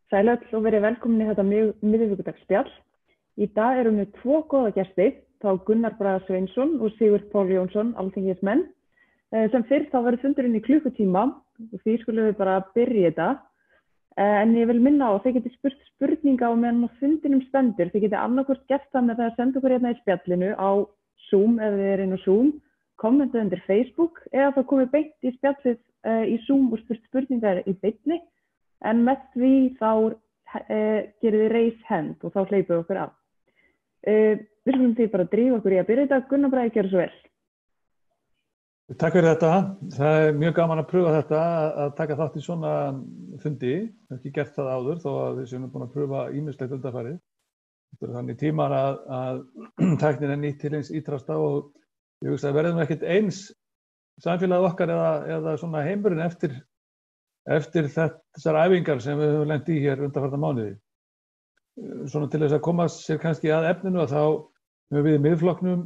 Sæl öll og verið velkomin í þetta miðvikudagsspjall. Í dag erum við tvo góða gesti, þá Gunnar Braga Sveinsson og Sigurð Páll Jónsson, alþingismenn. Sem fyrr þá verður fundurinn í klukkutíma og því skulum við bara byrja þetta. En ég vil minna á að þið getið spurt spurninga á meðan á fundinum stendur. Þið getið annarkvort gert það með það að senda okkur hérna í spjallinu á Zoom ef þið eru inn á Zoom, kommentið undir Facebook eða þá komið beint í spjallið í Zoom og spurt spurningar í beinni. En með því þá gerir þið raise hand og þá hleypum við okkur af. Við skulum því bara drífa okkur í að byrja þetta. Gunnar Bragi, gjörðu svo vel. Takk fyrir þetta. Það er mjög gaman að pröfa þetta, að taka þátt í svona fundi. Ég hef ekki gert það áður þó að við séum búin að pröfa ýmislegt undanfarið. Þetta er þannig tímar að tæknin er nýtt til eins ítrasta og ég hugsa að verðum ekkert eins samfélagið okkar eða svona heimurinn eftir þessar æfingar sem við höfum lent í hér undanfarna mánuði. Svona til þess að koma sér kannski að efninu að þá höfum við í miðflokknum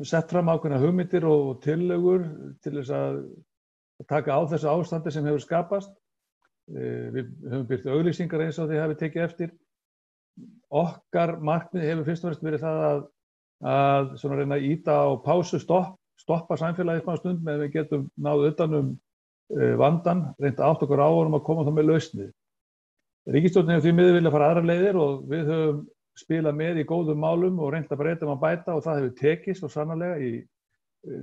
sett fram ákveðna hugmyndir og tillögur til þess að taka á þessu ástandi sem hefur skapast. Við höfum birt auglýsingar eins og þið hafið tekið eftir. Okkar markmið hefur fyrst og fremst verið það að svona reyna að ýta á pásu, stoppa samfélagið eitthvað stund með við getum náð utan vandan, reynda átt okkur á honum að koma þá með lausnir. Ríkisstjórnin hefur því miður viljað fara aðrar leiðir og við höfum spilað með í góðum málum og reynt að breyta og bæta og það hefur tekist og sannarlega í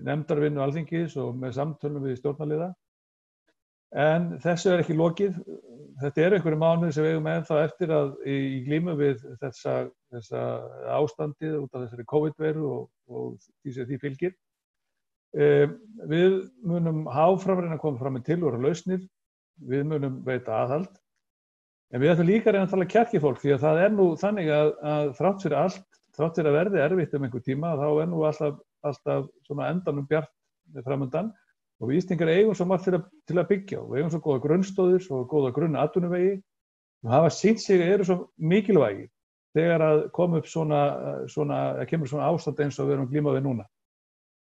nefndarvinnu Alþingis og með samtölum við stjórnarliða. En þessu er ekki lokið. Þetta eru einhverju mánuðir sem við eigum ennþá eftir að í glímu við þessa ástandið út af þessari COVID-veiru og því sem því fylgir. Við munum áfram reyna að koma fram með tillögur og lausnir, við munum veita aðhald, en við ætlum líka að reyna að tala kjarki fólk því að það er nú þannig að þrátt fyrir allt, þrátt fyrir að verði erfitt einhver tíma, þá er nú alltaf svona endanum bjart framundan og við Íslendingar eigum svo margt til að byggja og við eigum svo góða grunnstóðir og góða grunn-atvinnuvegi og hafa sýnt sig eru svo mikilvægir þegar að kemur svona ástand eins og við erum glímað við núna.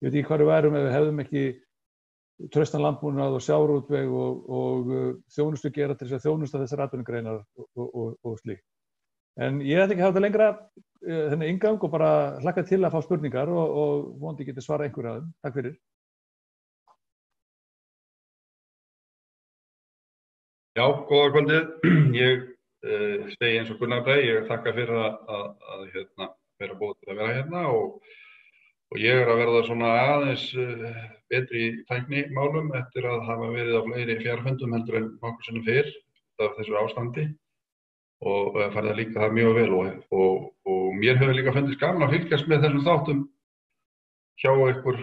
Ég veit ekki hvað við værum ef við hefðum ekki traustan landbúnað og sjávarútveg og þjónustu gera til þess að þjónusta þessar atvinnugreinar og slíkt. En ég ætla ekki að hafa þetta lengra þennan inngang og bara hlakka til að fá spurningar og vonandi geti svara einhverju af þeim. Takk fyrir. Já, góða kvöldið. Ég segi eins og Gunnar Bragi, ég þakka fyrir að vera búið til að vera hérna og ég að verða svona aðeins betri í tæknimálum eftir að hafa verið á fleiri fjarfundum heldur en nokkur sinnum fyrr af þessu ástandi og farið að líka það mjög vel og mér hefur líka fundist gaman að fylgjast með þessum þáttum hjá ykkur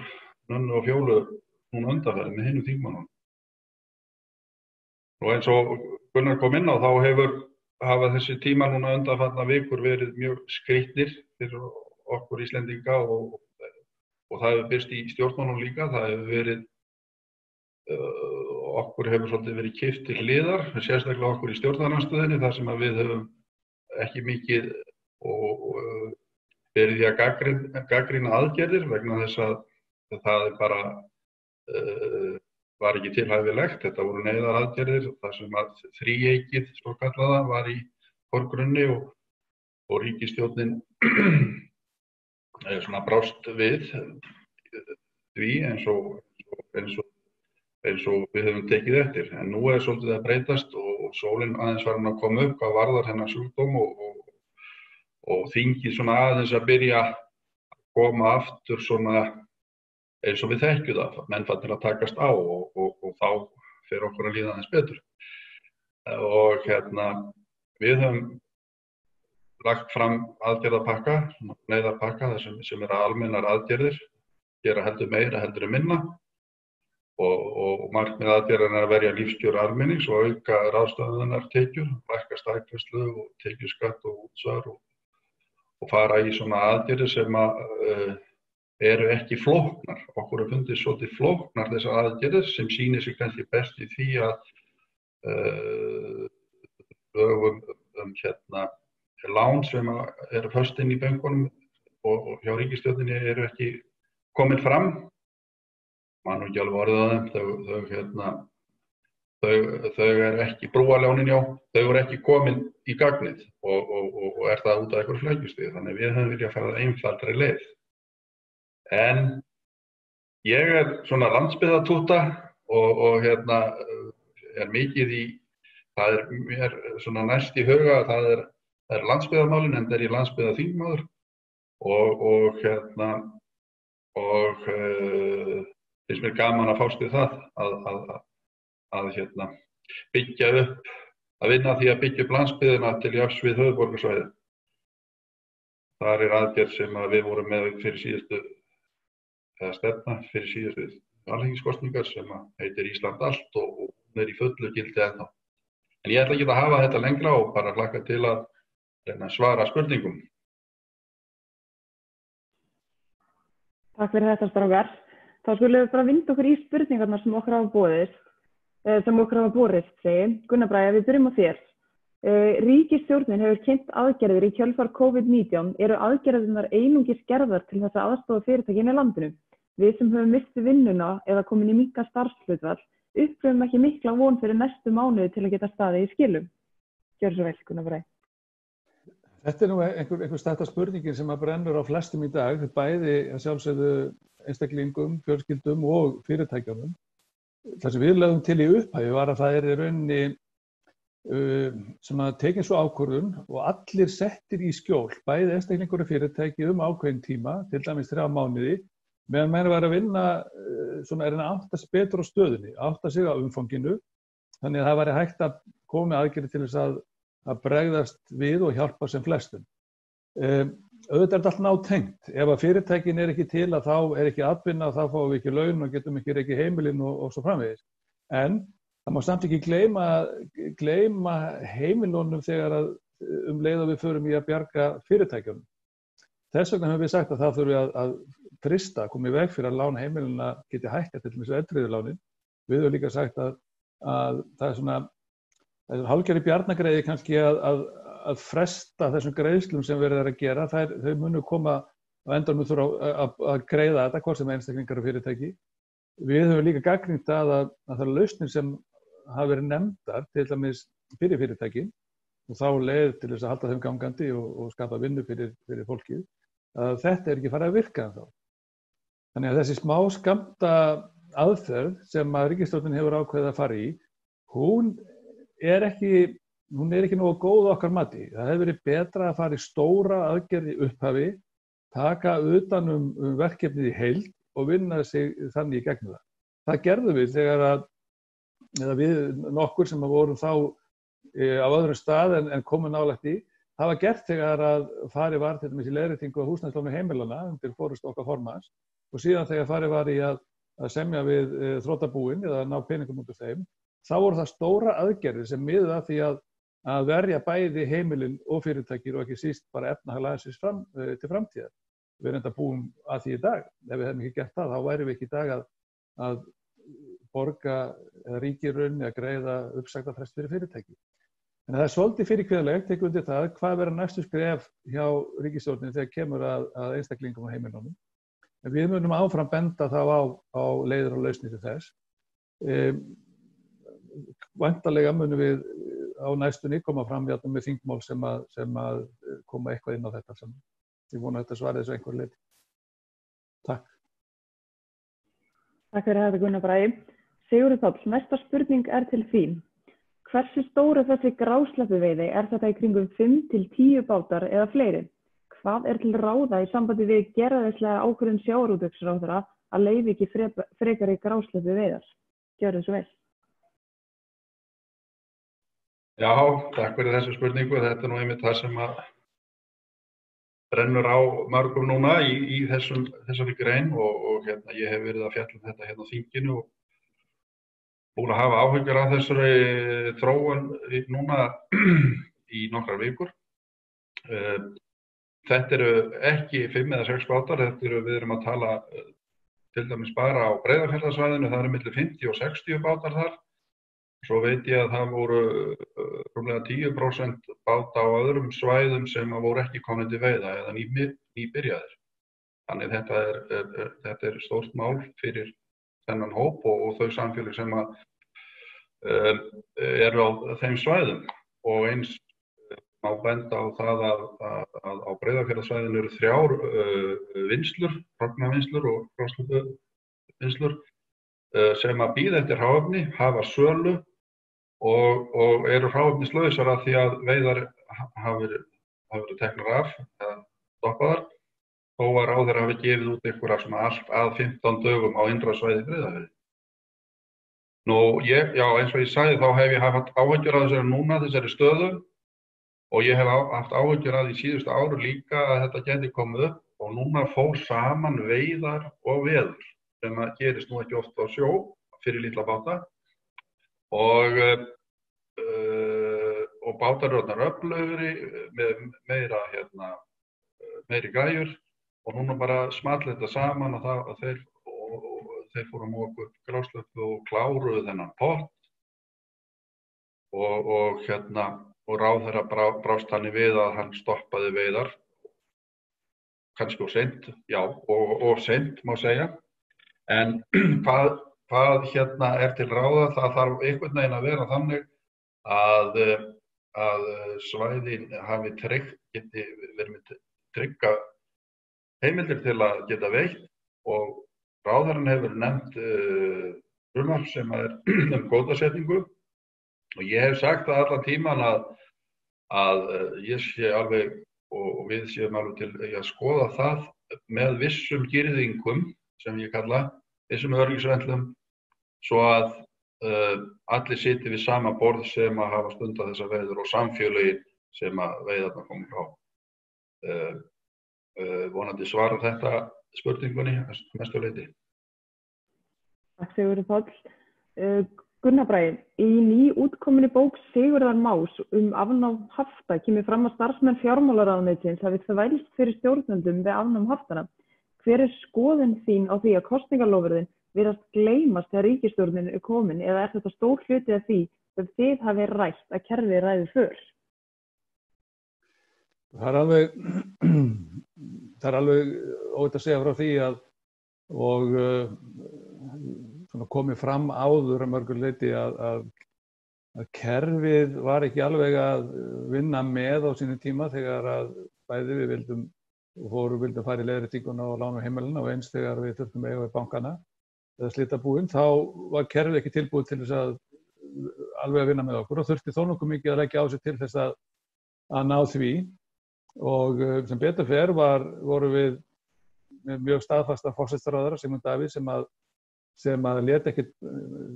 Nönnu og Fjólu núna undanfarið með hinum þingmönnunum. Og eins og Gunnar kom inn á þá hafa þessi tíma núna undanfarna vikur verið mjög skrýtnir fyrir okkur Íslendinga og það hefur birst í stjórnmálum líka, það hefur verið, okkur hefur svolítið verið kippt til hliðar, sérstaklega okkur í stjórnarandstöðinni, þar sem að við höfum ekki mikið verið í að gagnrýna aðgerðir vegna þess að það bara var ekki tilhæfilegt, þetta voru neyðaraðgerðir, þar sem að þríeykið svokallaða var í forgrunni og ríkisstjórnin svona brást við því eins og við höfum tekið eftir. En nú er svolítið að breytast og sólin aðeins farin að koma upp hvað varðar þennan sjúkdóm og þingið svona aðeins að byrja að koma aftur svona eins og við þekkjum það, menn fattir að takast á og þá fer okkur að líða aðeins betur. Og við höfum lagt fram aðgerðapakka, neyðarpakka sem eru almennar aðgerðir, gera heldur meira heldur en minna og markmið aðgerðanna er að verja lífskjör almennings og auka ráðstöfunartekjur, lækka staðgreiðslu og tekjuskatt og útsvar og fara í svona aðgerðir sem eru ekki flóknar. Okkur er fundið svolítið flóknar þessar aðgerðir sem sýnir sig kannski best í því að lögum lán sem eru föst inn í bönkunum og hjá ríkisstjórninni eru ekki komin fram. Man nú ekki alveg orðið á þeim, þau eru ekki brúaljónin, þau eru ekki komin í gagnið og það út af einhver flækjustig. Þannig við höfum viljað fara einfaldri leið. En ég svona landsbyggðartúta og er mikið í, það mér svona næst í huga, það er landsbyggðarmálin, en það ég landsbyggðarþingmaður og finnst mér gaman að fást við það að byggja upp, að vinna því að byggja upp landsbyggðina til jafns við höfuðborgarsvæðið. Þar aðgerð sem við vorum með fyrir síðustu, eða stefna fyrir síðustu alþingiskosningar sem heitir Ísland allt og hún í fullu gildi ennþá. En ég ætla ekki að hafa þetta lengra og bara hlakka til að svara spurningum. Takk fyrir þetta, strákar. Þá skulum við bara vinda okkur í spurningarnar sem okkur hafa borist, segi. Gunnar Bragi, við byrjum á þér. Ríkisstjórnin hefur kynnt aðgerðir í kjölfar COVID-19. Eru aðgerðirnar einungis gerðar til þess að aðstoða fyrirtækin í landinu? Við sem höfum misst vinnuna eða komin í minnka starfshlutfall upplifum ekki mikla von fyrir næstu mánuði til að geta staðið í skilum. Gjörðu svo vel, Gunnar Bragi. Þetta nú einhver stærsta spurningin sem brennur á flestum í dag, bæði að sjálfsögðu einstaklingum, fjölskyldum og fyrirtækjunum. Það sem við lögðum til í upphafi var að það í rauninni sem tekin svo ákvörðun og allir settir í skjól, bæði einstaklingur og fyrirtæki ákveðin tíma, til dæmis 3 mánuði, meðan menn var að vinna svona að átta sig betur á stöðunni, átta sig á umfanginu, þannig að það væri hægt að koma með aðgerðir til þess að bregðast við og hjálpa sem flestum. Auðvitað þetta allt nátengt. Ef að fyrirtækin ekki til að þá ekki atvinna, þá fáum við ekki laun og getum ekki rekið heimilin og svo framvegis. En það má samt ekki gleyma heimilunum þegar leið að við förum í að bjarga fyrirtækjunum. Þess vegna höfum við sagt að það þurfi að frista, koma í veg fyrir að lán heimiluna geti hækkað, til dæmis verðtryggðu. Við höfum líka sagt að það er svona hálfgerði bjarnagreiði kannski að fresta þessum greiðslum sem verið að gera. Þau munu koma á endanum þurfa að greiða þetta, hvort sem einstaklingar og fyrirtæki. Við höfum líka gagnrýnt að það er lausnir sem hafa verið nefndar, til dæmis fyrir fyrirtækin, og þá leið til þess að halda þeim gangandi og skapa vinnu fyrir fólkið, að þetta ekki farið að virka ennþá. Þannig að þessi smá skammta aðferð sem ríkisstjórnin hefur ákveðið að fara í, hún er ekki nógu góð okkar mati. Það hefur verið betra að fara í stóra aðgerð í upphafi, taka utan verkefnið í heild og vinna sig þannig í gegnum það. Það gerðum við þegar við nokkur sem vorum þá á öðrum stað en komum nálægt í. Það var gert þegar að farið var til dæmis í leiðréttingu á húsnæðisláni heimilanna undir forystu okkar formanns, og síðan þegar farið var í að semja við þrotabúin eða ná peningum út úr þeim, þá voru það stóra aðgerðir sem miðuðu að því að verja bæði heimilin og fyrirtækir og ekki síst bara efnahag landsins til framtíðar. Við erum enda búin að því í dag. Ef við hefum ekki gert það, þá værum við ekki í dag að borga eða ríkirunni að greiða uppsagnarfrest fyrir fyrirtæki. En það er svolítið fyrirkvíðalegt, tekur undir það, hvað verður næstu skref hjá ríkisstjórninni þegar kemur að einstaklingum og heimilunum. En við munum áfram benda þá á leiðir og lausnir til þess. Væntanlega munum við á næstunni koma fram með þingmál sem að koma eitthvað inn á þetta saman. Ég vona að þetta svari þessu einhver leyti. Takk. Takk fyrir þetta, Gunnar Bragi. Sigurður Páll, næsta spurning er til þín. Hversu stór er þessi grásleppuveiði? Er þetta í kringum 5 til 10 bátar eða fleiri? Hvað er til ráða í sambandi við gerðislega ákvörðun sjávarútvegsráðherra að leyfa ekki frekari grásleppuveiðar? Gjörðu svo vel. Já, takk fyrir þessu spurningu. Þetta er nú einmitt það sem að brennur á mörgum núna í þessari grein og ég hef verið að fjalla þetta á þinginu og búin að hafa áhyggjur af þessari þróun núna í nokkrar vikur. Þetta eru ekki 5 eða 6 bátar, við erum að tala til dæmis bara á Breiðafjarðarsvæðinu, það eru milli 50 og 60 bátar þar. Svo veit ég að það voru rúmlega 10% báta á öðrum svæðum sem voru ekki komin til veiða eða nýbyrjaðir. Þannig þetta er stórt mál fyrir þennan hóp og þau samfélög sem að eru á þeim svæðum og eins má benda á það að á Breiðafjarðarsvæðinu eru 3 vinnslur, hrognavinnslur og grásleppuvinnslur sem að bíða eftir hráefni, hafa sölu og eru hráefnislausar af því að veiðar hafa verið teknar af eða stoppaðar þó að ráðherra hafi gefið út einhverja svona allt að 15 dögum á innra svæði Breiðafjarðar. Nú, eins og ég sagði þá hef ég haft áhyggjur af þessari stöðu og ég hef haft áhyggjur af því síðustu ári líka að þetta geti komið upp og núna fór saman veiðar og veður sem að gerist nú ekki oft á sjó fyrir litla báta og bátar eru orðnar öflugri með meiri græjur og núna bara small þetta saman og þeir fóru að moka upp grásleppu og kláruðu þennan pott og ráðherra brást þannig við að hann stoppaði veiðar, kannski of seint, of seint má segja. En hvað er til ráða, það þarf einhvern veginn að vera þannig að svæðin hafi geti verið með trygga heimildir til að geta veitt og ráðherrann hefur nefnt frumvarp sem er kvótasetningu og ég hef sagt það allan tíman að ég sé alveg og við séum alveg til að skoða það með vissum girðingum sem ég kalla, vissum öryggisventlum svo að allir sitji við sama borð sem að hafa stundað þessa veiður og samfélögin sem að veiðarnar koma frá. Vonandi svarar þetta spurningunni mestu leyti. Takk Sigurður Páll. Gunnar Bragi, í nýútkominni bók Sigurðar Más afnám hafta kemur fram að starfsmenn fjármálaráðuneytisins hafi þvælst fyrir stjórnendum við afnám haftana. Hver er skoðun þín á því að kosningaloforðin virðast gleymast þegar ríkisstjórnin er komin eða er þetta stór hluti af því sem þið hafi rætt að kerfið ræði för? Það er alveg óhætt að segja frá því að komið fram áður að mörgu leyti að kerfið var ekki alveg að vinna með á sínum tíma þegar að bæði við vildum fara í leiðréttinguna og lána heimilina og eins þegar við þurftum að eiga við bankana eða slitabúin, þá var kerfið ekki tilbúið til þess að alveg að vinna með okkur og þurfti þó nokkuð mikið að leggja á sig til þess að ná því og sem betur fer voru við með mjög staðfasta forsætisráðherra Sigmund Davíð sem að lét ekkert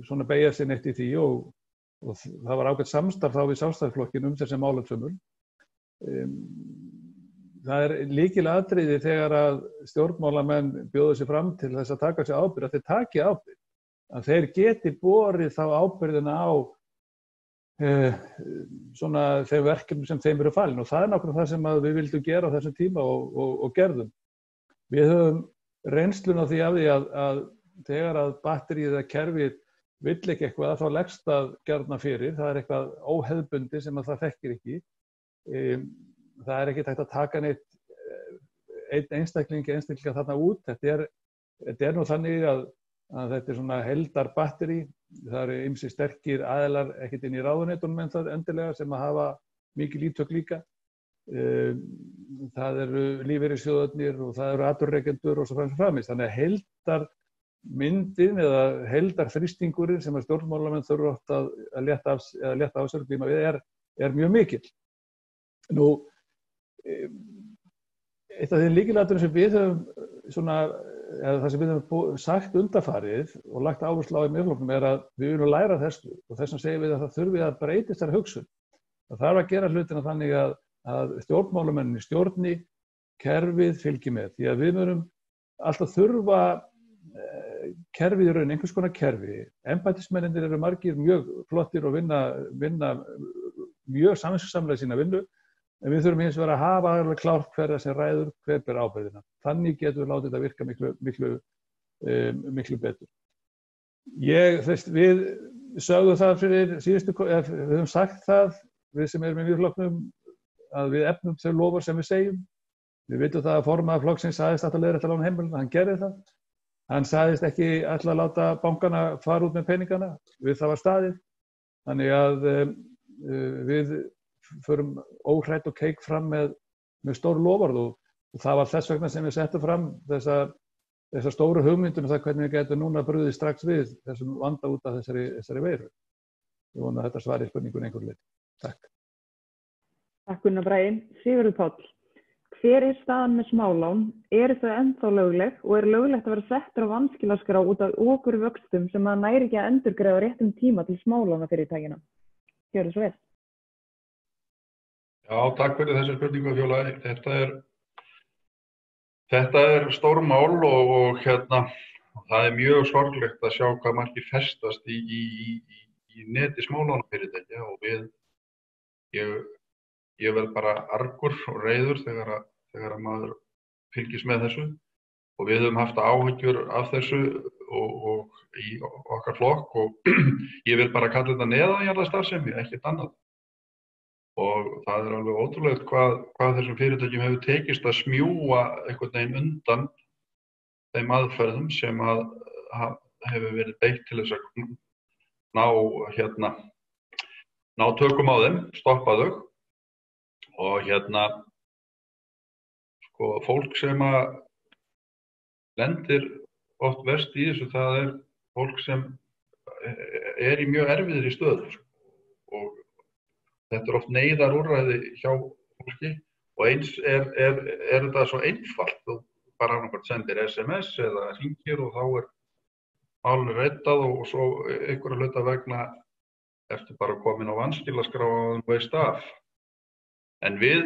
svona beygja sig neitt í því og það var ágætt samstarf þá við Sjálfstæðisflokkinn þessi málefnasömul. Það er lykilatriði þegar að stjórnmálamenn bjóða sig fram til þess að taka sér ábyrgð, að þeir taki ábyrgð, að þeir geti borið þá ábyrgðina á svona þeim verkefnum sem þeim eru falin og það er nákvæmlega það sem við vildum gera á þessum tíma og gerðum. Við höfum reynslun á því af því að þegar að batterið eða kerfið vill ekki eitthvað þá leggst það gjarna fyrir, það er eitthvað óhefðbundi sem að það þekkir ekki. Það er ekki hægt að taka neitt einstaklinga þarna út. Þetta er nú þannig að þetta er svona heildarbatteri, það eru ýmsir sterkir aðilar ekkert inn í ráðuneytunum en það endilega sem að hafa mikil ítök líka. Það eru lífeyrissjóðirnir og það eru atvinnurekendur og svo framvegis. Þannig að heildarmyndin eða heildarþrýstingurinn sem að stjórnmálamenn þurfa oft að létta af sér glíma við er mjög mikill. Nú, eitt af þeim lykilatriðum sem við höfum eða það sem við höfum sagt undanfarið og lagt áherslu á í Miðflokknum er að við viljum læra þessu og þess vegna segjum við að það þurfi að breytist þessari hugsun. Það þarf að gera hlutina þannig að stjórnmálamenn í stjórni, kerfið fylgi með. Því að við munum alltaf þurfa kerfið í raun, einhvers konar kerfi. Embættismennirnir eru margir mjög flottir og vinna mjög samviskusamlega sína vinnu, en við þurfum hins vegar að hafa alveg klárt hverja sem ræður, hver ber ábyrgðina. Þannig getum við látið þetta virka miklu betur. Við sögðum það fyrir síðustu, við höfum sagt það, við sem erum í Miðflokknum, að við efnum þau lofar sem við segjum. Við vitum það að formaður flokksins sagðist alltaf leiðrétta lána heimilina, hann gerði það. Hann sagðist ekki ætla að láta bankana fara út með peningana, við það var staðið. Þannig að við förum óhrædd og keik fram með stór loforð og það var þess vegna sem við settum fram þessa stóru hugmyndum það hvernig við getum núna brugðið strax við þessum vanda út af þessari veiru. Ég vona að þetta svari spurningun einhver leyti. Takk. Takk Gunnar Bragi. Sigurður Páll. Hver staðan með smálán? Eru þau ennþá lögleg og löglegt að vera settur á vanskilaskrá út af okurvöxtum sem að næri ekki að endurgreiða á réttum tíma til smálánafyrirtækjanna? Gjörðu svo vel. Já, takk fyrir þessi spurningu, Fjóla. Þetta er stórmál og það er mjög sorglegt að sjá hvað margir festast í neti smálánafyrirtækja og ég verð bara argur og reiður þegar maður fylgist með þessu og við höfum haft áhyggjur af þessu og í okkar flokk og ég vil bara kalla þetta neðanjarðarstarfsemi, ekkert annað. Og það er alveg ótrúlegt hvað þessum fyrirtækjum hefur tekist að smjúga einhvern veginn undan þeim aðferðum sem hefur verið beitt til þess að ná tökum á þeim, stoppa þau. Og fólk sem lendir oft verst í þessu, það er fólk sem er í mjög erfiðri stöðu og þetta er oft neyðarúrræði hjá fólki og eins er þetta svo einfalt. Þú bara annarkvæmt sendir SMS eða hringir og þá er málinu reddað og svo einhverja hluta vegna ertu bara komin á vanskilaskrá og þú veist af. En við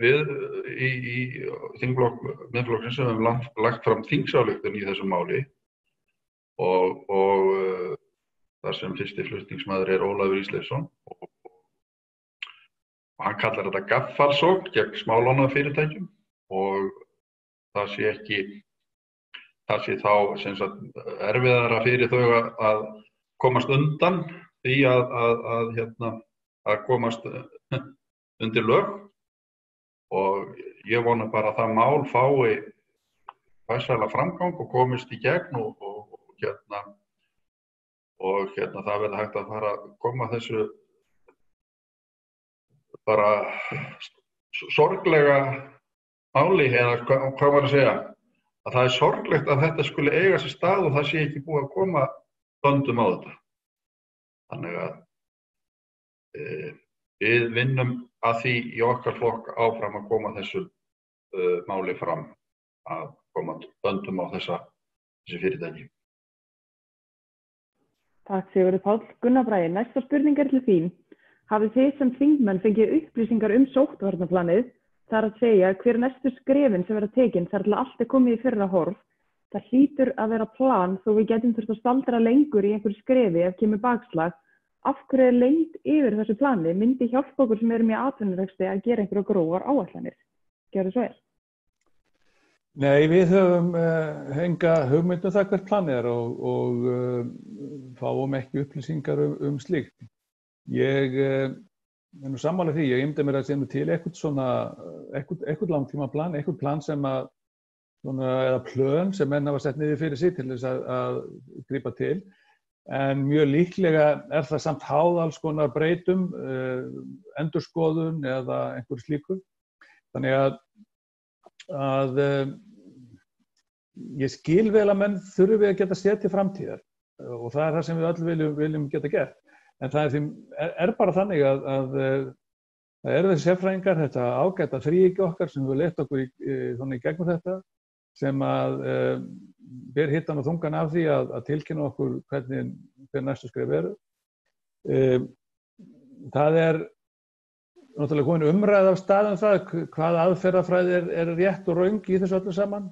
í þingflokk Miðflokksins sem höfum lagt fram þingsályktun í þessu máli og þar sem fyrsti flutningsmaður er Ólafur Ísleifsson og hann kallar þetta gaffalsókn gegn smálánafyrirtækjum og það sé þá sem sagt erfiðara fyrir þau að komast undan því að komast undir lög og ég vona bara að það mál fái farsæla framgang og komist í gegn og það verði hægt að fara að koma þessu bara sorglega máli eða hvað var að segja að það er sorglegt að þetta skuli eiga sér stað og það sé ekki búið að koma böndum á þetta. Þannig að við vinnum að því í okkar flokk áfram að koma þessu máli fram að koma böndum á þessi fyrirtæki. Takk Sigurður Páll. Gunnar Bragi, næsta spurning er til þín. Hafið þið sem þingmenn fengið upplýsingar sóttvarnaplanið, það er að segja hver næstu skrefin sem verða tekin þar til allt komið í fyrra horf. Það hlýtur að vera plan þó við getum þurft að staldra lengur í einhverju skrefi ef kemur bakslag. Af hverju er lengt yfir þessu plani? Myndi hjálpa okkur sem erum í atvinnurekstri að gera einhverja grófar áætlanir? Gjörðu svo vel. Nei, við höfum enga hugmynd það hvert planið er og fáum ekki upplýsingar slíkt. Ég er nú sammála því, ég ímynda mér að sé til eitthvað langtímaplan, eitthvað plan sem eða plön sem menn hafa sett niður fyrir sig til þess að grípa til. En mjög líklega er það samt háð alls konar breytum, endurskoðun eða einhverju slíku. Þannig að ég skil vel að menn þurfi að geta séð til framtíðar og það er það sem við öll viljum geta gert. En það er bara þannig að það eru þessi sérfræðingar, þetta ágæta þríhyggja okkar sem við leitt okkur í gegnum þetta, sem ber hittan og þungan af því að tilkynna okkur hver næstu skref eru. Það er náttúrulega komin umræða af stað það hvað aðferðafræði er rétt og röng í þessu öllu saman.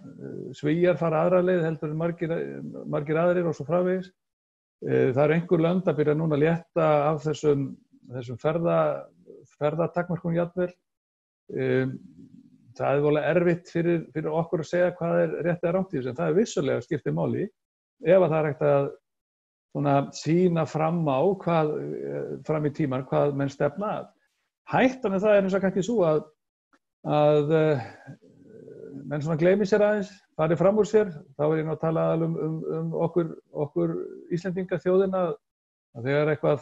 Svíar fara aðra leið heldur en margir aðrir og svo framvegis. Það eru einhver lönd að byrja núna að létta af þessum ferðatakmörkunum jafnvel. Það er volið erfitt fyrir okkur að segja hvað er rétt eða rangt í þessu, en það er vissulega skiptir máli ef að það er hægt að sýna fram á fram í tíman hvað menn stefna að. Hættan það er eins og kannski svo að menn gleymi sér aðeins, fari fram úr sér, þá er ég nú að tala um okkur Íslendinga þjóðina að þegar eitthvað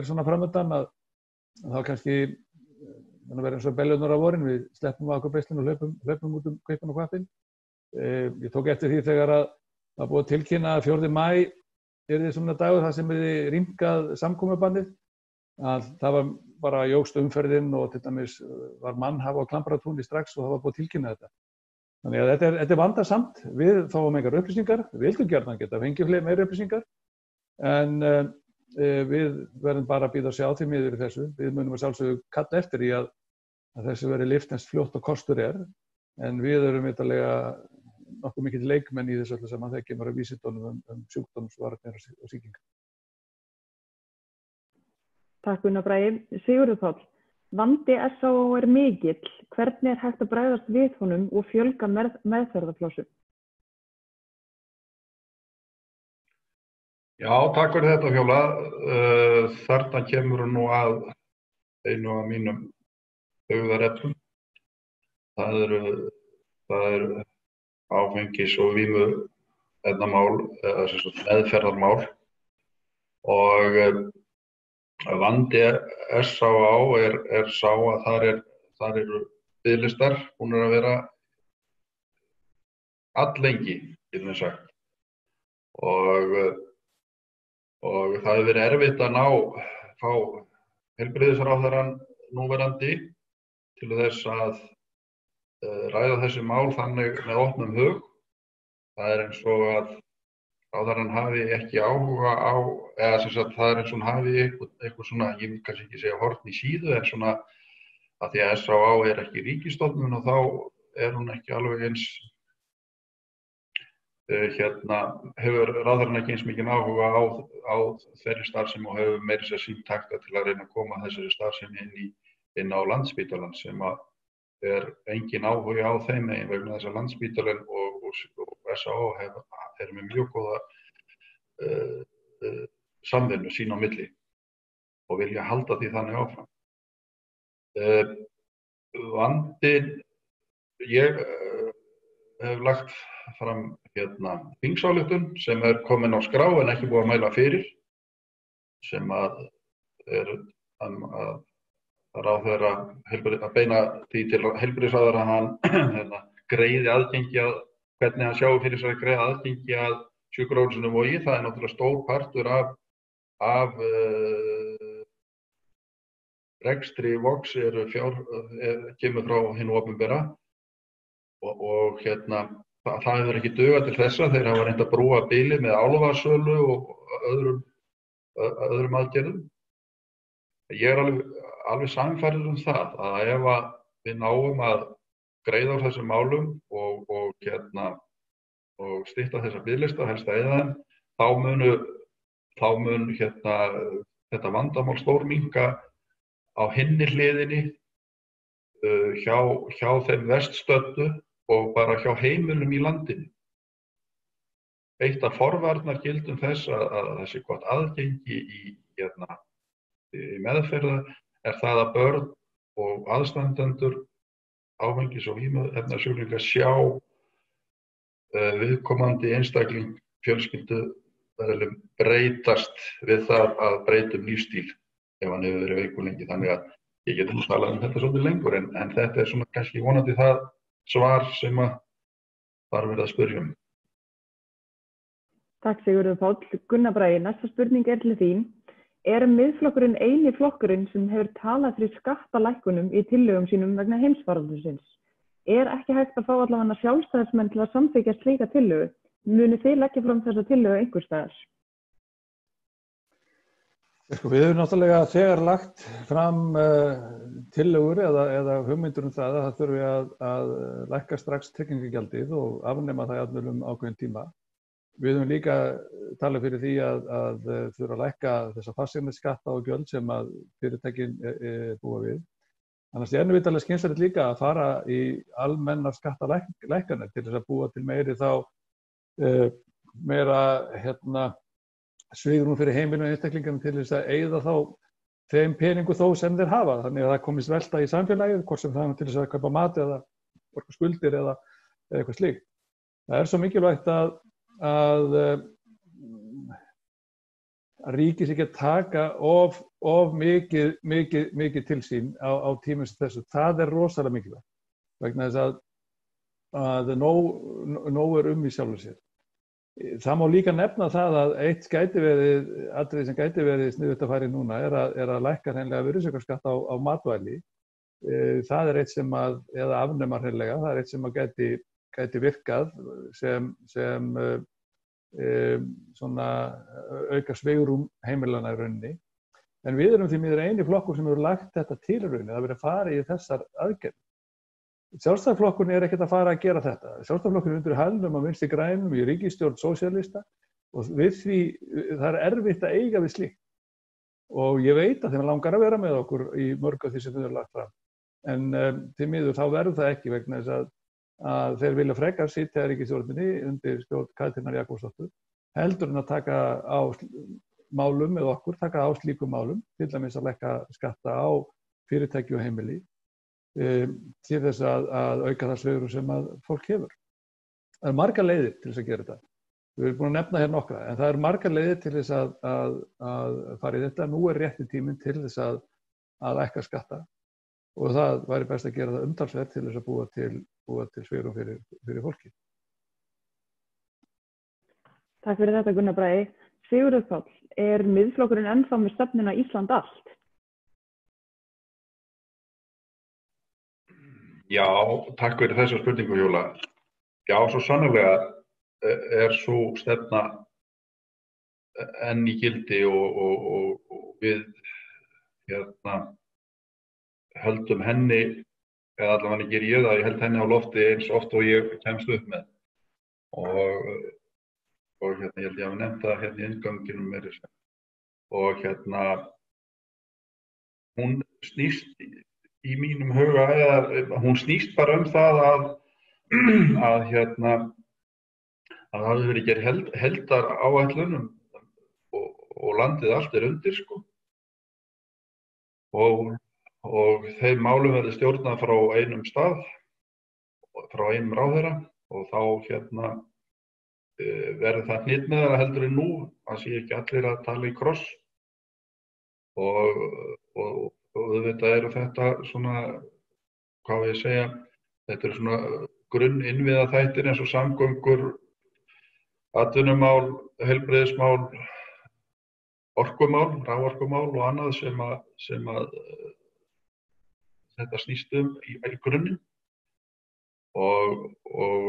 svona framöndan að þá kannski vera eins og beljónar á vorin, við sleppum á okkur beislinn og hlaupum út kaupin og hvappinn. Ég tók eftir því þegar að það búið að tilkynna að 4. maí yrði svona dagur þar sem yrði rýmkað samkomubannið, að það var bara jókst umferðin og til dæmis var mannhaf á Klambratúni strax og það var búið að tilkynna þetta. Þannig að þetta vandasamt, við fáum engar upplýsingar, við vildum gjarnan geta fengið meiri upplýsingar, en við verðum bara að bíða og sjá því miður í þessu. Við munum að sjálfsögðu kalla eftir í að þessu verði lyft eins fljótt og kostur en við erum vitanlega nokkuð mikill leikmenn í þessu öllu saman þegar kemur að vísindunum sjúkdómsvarnir og sýkingar. Takk Gunnar Bragi. Sigurður Páll, vandi SÁO mikill. Hvernig hægt að bregðast við honum og fjölga meðferðarplássum? Já, takk fyrir þetta Fjóla. Þarna kemur nú að einu af mínum hugðarefnum. Það eru áfengis- og vímuefnamál, eða meðferðarmál, og vandi SÁO er sá að þar eru biðlistar búnir að vera alllengi, getum við sagt. Og það hefur verið erfitt að fá heilbrigðisráðherrann núverandi til þess að ræða þessi mál þannig með opnum hug. Það er eins og að ráðherrann hafi ekki áhuga á, eða sem sagt það er eins og hann hafi eitthvað svona, ég vil kannski ekki segja horn í síðu, en svona að því að SÁO er ekki ríkisstofnun og þá er hún ekki alveg eins, hefur ráðherrann ekki eins mikinn áhuga á þeirri starfsemi og hefur meira sér sýnt takta til að reyna að koma þessari starfsemi inn á Landspítalann, sem að er engin áhuga á þeim megin vegna þess að Landspítalinn og SÁO eru með mjög góða samvinnu sín á milli og vilja halda því þannig áfram. Vandinn, ég hef lagt fram þingsályktun sem er komin á skrá en ekki búið að mæla fyrir, sem að ráðherra að beina því til heilbrigðisráðherra að hann greiði aðgengi að hvernig hann sjáu fyrir sér að greiða aðgengi að sjúkrahúsinu Vogi. Það er náttúrulega stór partur af rekstri Vogs kemur frá hinu opinbera og það hefur ekki dugað til þessa. Þeir hafa reynt að brúa bilið með álfasölu og öðrum aðgerðum. Ég er alveg sannfærður það að ef við náum að greiða úr þessum málum og stytta þessa biðlista, helst að eyða þeim, þá mun þetta vandamál stórminnka á hinni hliðinni hjá þeim veststöddu og bara hjá heimilum í landinu. Eitt af forvarnargildum þess að þessi gott aðgengi í meðferð er það að börn og aðstandendur áfengis- og vímuefnasjúklinga sjá viðkomandi einstakling fjölskyldumeðlim breytast við það að breyta lífstíl ef hann hefur verið veikur lengi. Þannig að ég get talað þetta svolítið lengur en þetta er svona kannski vonandi það svar sem að þar verið að spyrja um. Takk Sigurður Páll. Gunnar Bragi, næsta spurning er til þín. Er Miðflokkurinn eini flokkurinn sem hefur talað fyrir skattalækkunum í tillögum sínum vegna heimsfaraldursins? Er ekki hægt að fá allavega sjálfstæðismenn til að samþykkja slíka tillögu? Munið þið leggja fram þessa tillögu einhvers staðar? Við höfum náttúrulega þegar lagt fram tillögur eða hugmyndur um það að það þurfi að lækka strax tryggingagjaldið og afnema það jafnvel ákveðinn tíma. Við höfum líka talað fyrir því að þurfa að lækka þessa fasteignaskatta og gjöld sem að fyrirtækin búa við. Annars er vitanlega skynsamlegt líka að fara í almennar skattalækkanir til þess að búa til meira svigrúm fyrir heimilum og einstaklingum til þess að eyða þá þeim peningu þó sem þeir hafa. Þannig að það komist velta í samfélagið, hvort sem það er til þess að kaupa mat eða borga skuldir eða eitthvað slíkt. Það er svo mikilvægt að að ríkið sé ekki að taka of mikið til sín á tímum sem þessu. Það rosalega mikilvægt vegna þess að nóg í sjálfu sér. Það má líka nefna það að eitt atriði sem gæti verið sniðugt að fara í núna er að lækka hreinlega virðisaukaskatt á matvæli. Það eitt sem eða afnema hreinlega, það eitt sem gæti virkað sem svona auka svigrúm heimilanna í rauninni. En við erum því miður eini flokkur sem hefur lagt þetta til í rauninni, það verið að fara í þessar aðgerðir. Sjálfstæðisflokkurinn ekki að fara að gera þetta. Sjálfstæðisflokkurinn undir hælnum á Vinstri grænum í ríkisstjórn sósíalista og við því það erfitt að eiga við slíkt. Og ég veit að þeim langar að vera með okkur í mörg af því sem við höfum lagt fram. En til miður þá verður það ekki vegna þess að þeir vilja frekar sitja í ríkisstjórninni undir stjórn Katrínar Jakobsdóttur heldur en að taka á málum með okkur, taka á slíkum málum, til dæmis að lækka skatta á fyrirtæki og heimili. Til þess að auka það svigrúm sem að fólk hefur. Það margar leiðir til þess að gera þetta. Við erum búin að nefna hér nokkra, en það margar leiðir til þess að fara í þetta. Nú rétti tíminn til þess að lækka skatta og það væri best að gera það umtalsvert til þess að búa til svigrúm fyrir fólki. Takk fyrir þetta Gunnar Bragi. Sigurður Páll, Miðflokkurinn ennþá með stefnuna Ísland allt? Já, takk fyrir þessa spurningu, Fjóla. Já, svo sannarlega sú stefna enn í gildi og við höldum henni, eða allavega geri ég það, ég held henni á lofti eins oft og ég kemst upp með. Og ég held ég hafi nefnt það í innganginum með þessu. Og hún snýst í mínum huga, hún snýst bara það að það hafi verið gerð heildaráætlun og landið allt undir, sko. Og þeim málum verði stjórnað frá einum stað, frá einum ráðherra og þá verður það hnitmiðara heldur en nú, að sé ekki allir að tala í kross og auðvitað eru þetta svona, hvað ég segja, þetta eru svona grunninnviða þættir eins og samgöngur, atvinnumál, heilbrigðismál, orkumál, raforkumál og annað sem þetta snýst í grunninn og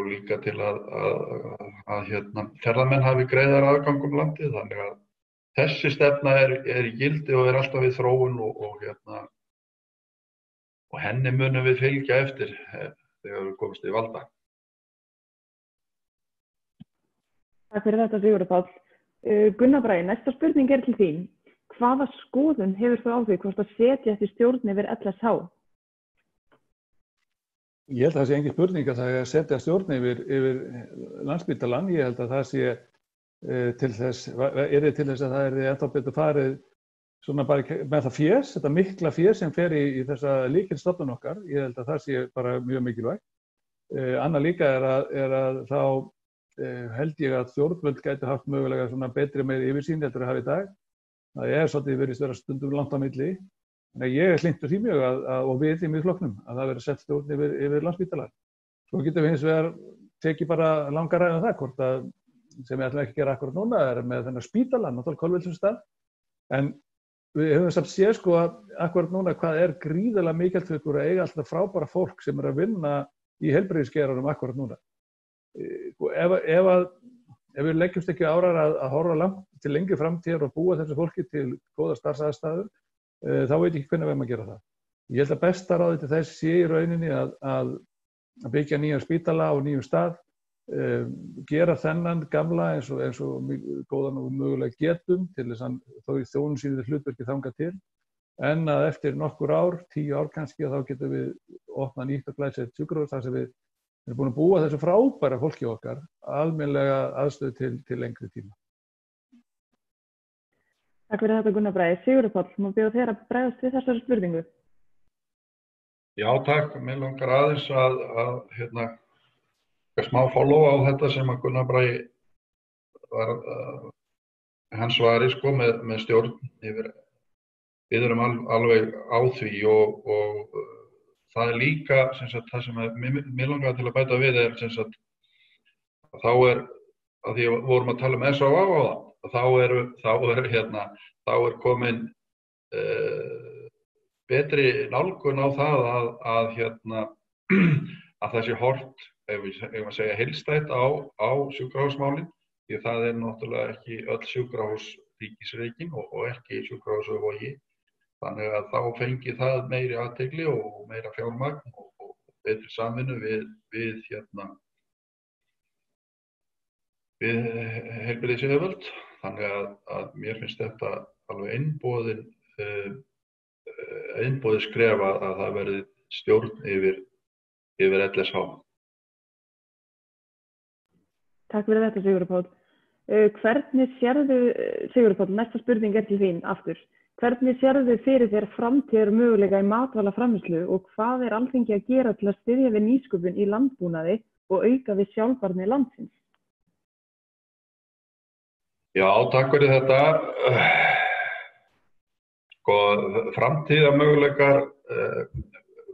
líka til að ferðamenn hafi greiðar aðgang landið, þannig að þessi stefna í gildi og alltaf við þróun og henni munum við fylgja eftir þegar við komumst í valda. Takk fyrir þetta Sigurður Páll. Gunnar Bragi, næsta spurning til þín. Hvaða skoðun hefur þú á því hvort að setja því stjórn yfir LSH? Ég held að það sé engin spurning að það setja stjórn yfir Landspítalann. Ég held að það sé til þess að það ennþá betur farið svona bara með það fjés, þetta mikla fjés sem fer í þessa lykilstofnun okkar. Ég held að það sé bara mjög mikilvægt. Annað líka er að þá held ég að stjórnvöld gæti haft mögulega svona betri meiri yfirsýn heldur að hafa í dag. Það svolítið virðist vera stundum langt á milli. Þannig ég hlynntur því mjög og við í Miðflokknum að það verði sett stjórn yfir Landspítalann. Svo getum við hins vegar tekið bara langar ræðu það hvort að sem ég ætlum ekki að gera akkurat núna með þennan spítalann á Kolviðsstað. En við höfum samt séð sko að akkurat núna hvað gríðarlega mikilvægt fyrir okkur að eiga alltaf frábæra fólk sem að vinna í heilbrigðisgeiranum akkurat núna. Ef við leggjumst ekki árar að horfa langt til lengi framtíðar og búa þessu fólki til góðar starfsaðstæður, þá veit ég ekki hvernig við erum að gera það. Ég held að besta ráðið til þess sé í rauninni að byggja nýjan spítala á nýjum stað, gera þennan gamla eins og góðan og mögulega getum til þess að þó í þjónusýðu hlutverki þangað til, en að eftir nokkur ár, 10 ár kannski, þá getum við opnað nýtt og glæsilegt sjúkrahús þar sem við erum búin að búa þessu frábæra fólki okkar almennilega aðstöðu til lengri tíma. Takk fyrir þetta Gunnar Bragi. Sigurður Páll, má bjóða þér að bregðast við þessari spurningu? Já, takk. Mér langar aðeins að smá follow á þetta sem að Gunnar Bragi var hans svari sko með stjórn yfir. Við erum alveg á því og það líka sem sagt, það sem mér langar til að bæta við sem sagt, þá að því að vorum að tala um SÁÁ þá er komin betri nálgun á það að það sé horft, ef við segja heildstætt á sjúkrahúsmálin, því það er náttúrulega ekki öll sjúkrahús ríkisrekin og ekki sjúkrahús á Vogi. Þannig að þá fengi það meiri athygli og meira fjármagn og betri samvinnu við heilbrigðisyfirvöld. Þannig að mér finnst þetta alveg einboðið skref að það verði stjórn yfir LSH. Takk fyrir þetta, Sigurður Páll. Hvernig sérðu, Sigurður Páll, næsta spurning til þín aftur. Hvernig sérðu fyrir þér framtíðar möguleika í matvælaframleiðslu og hvað er Alþingi að gera til að styðja við nýsköpun í landbúnaði og auka við sjálfbærni landsins? Já, takk fyrir þetta. Sko, framtíðar möguleikar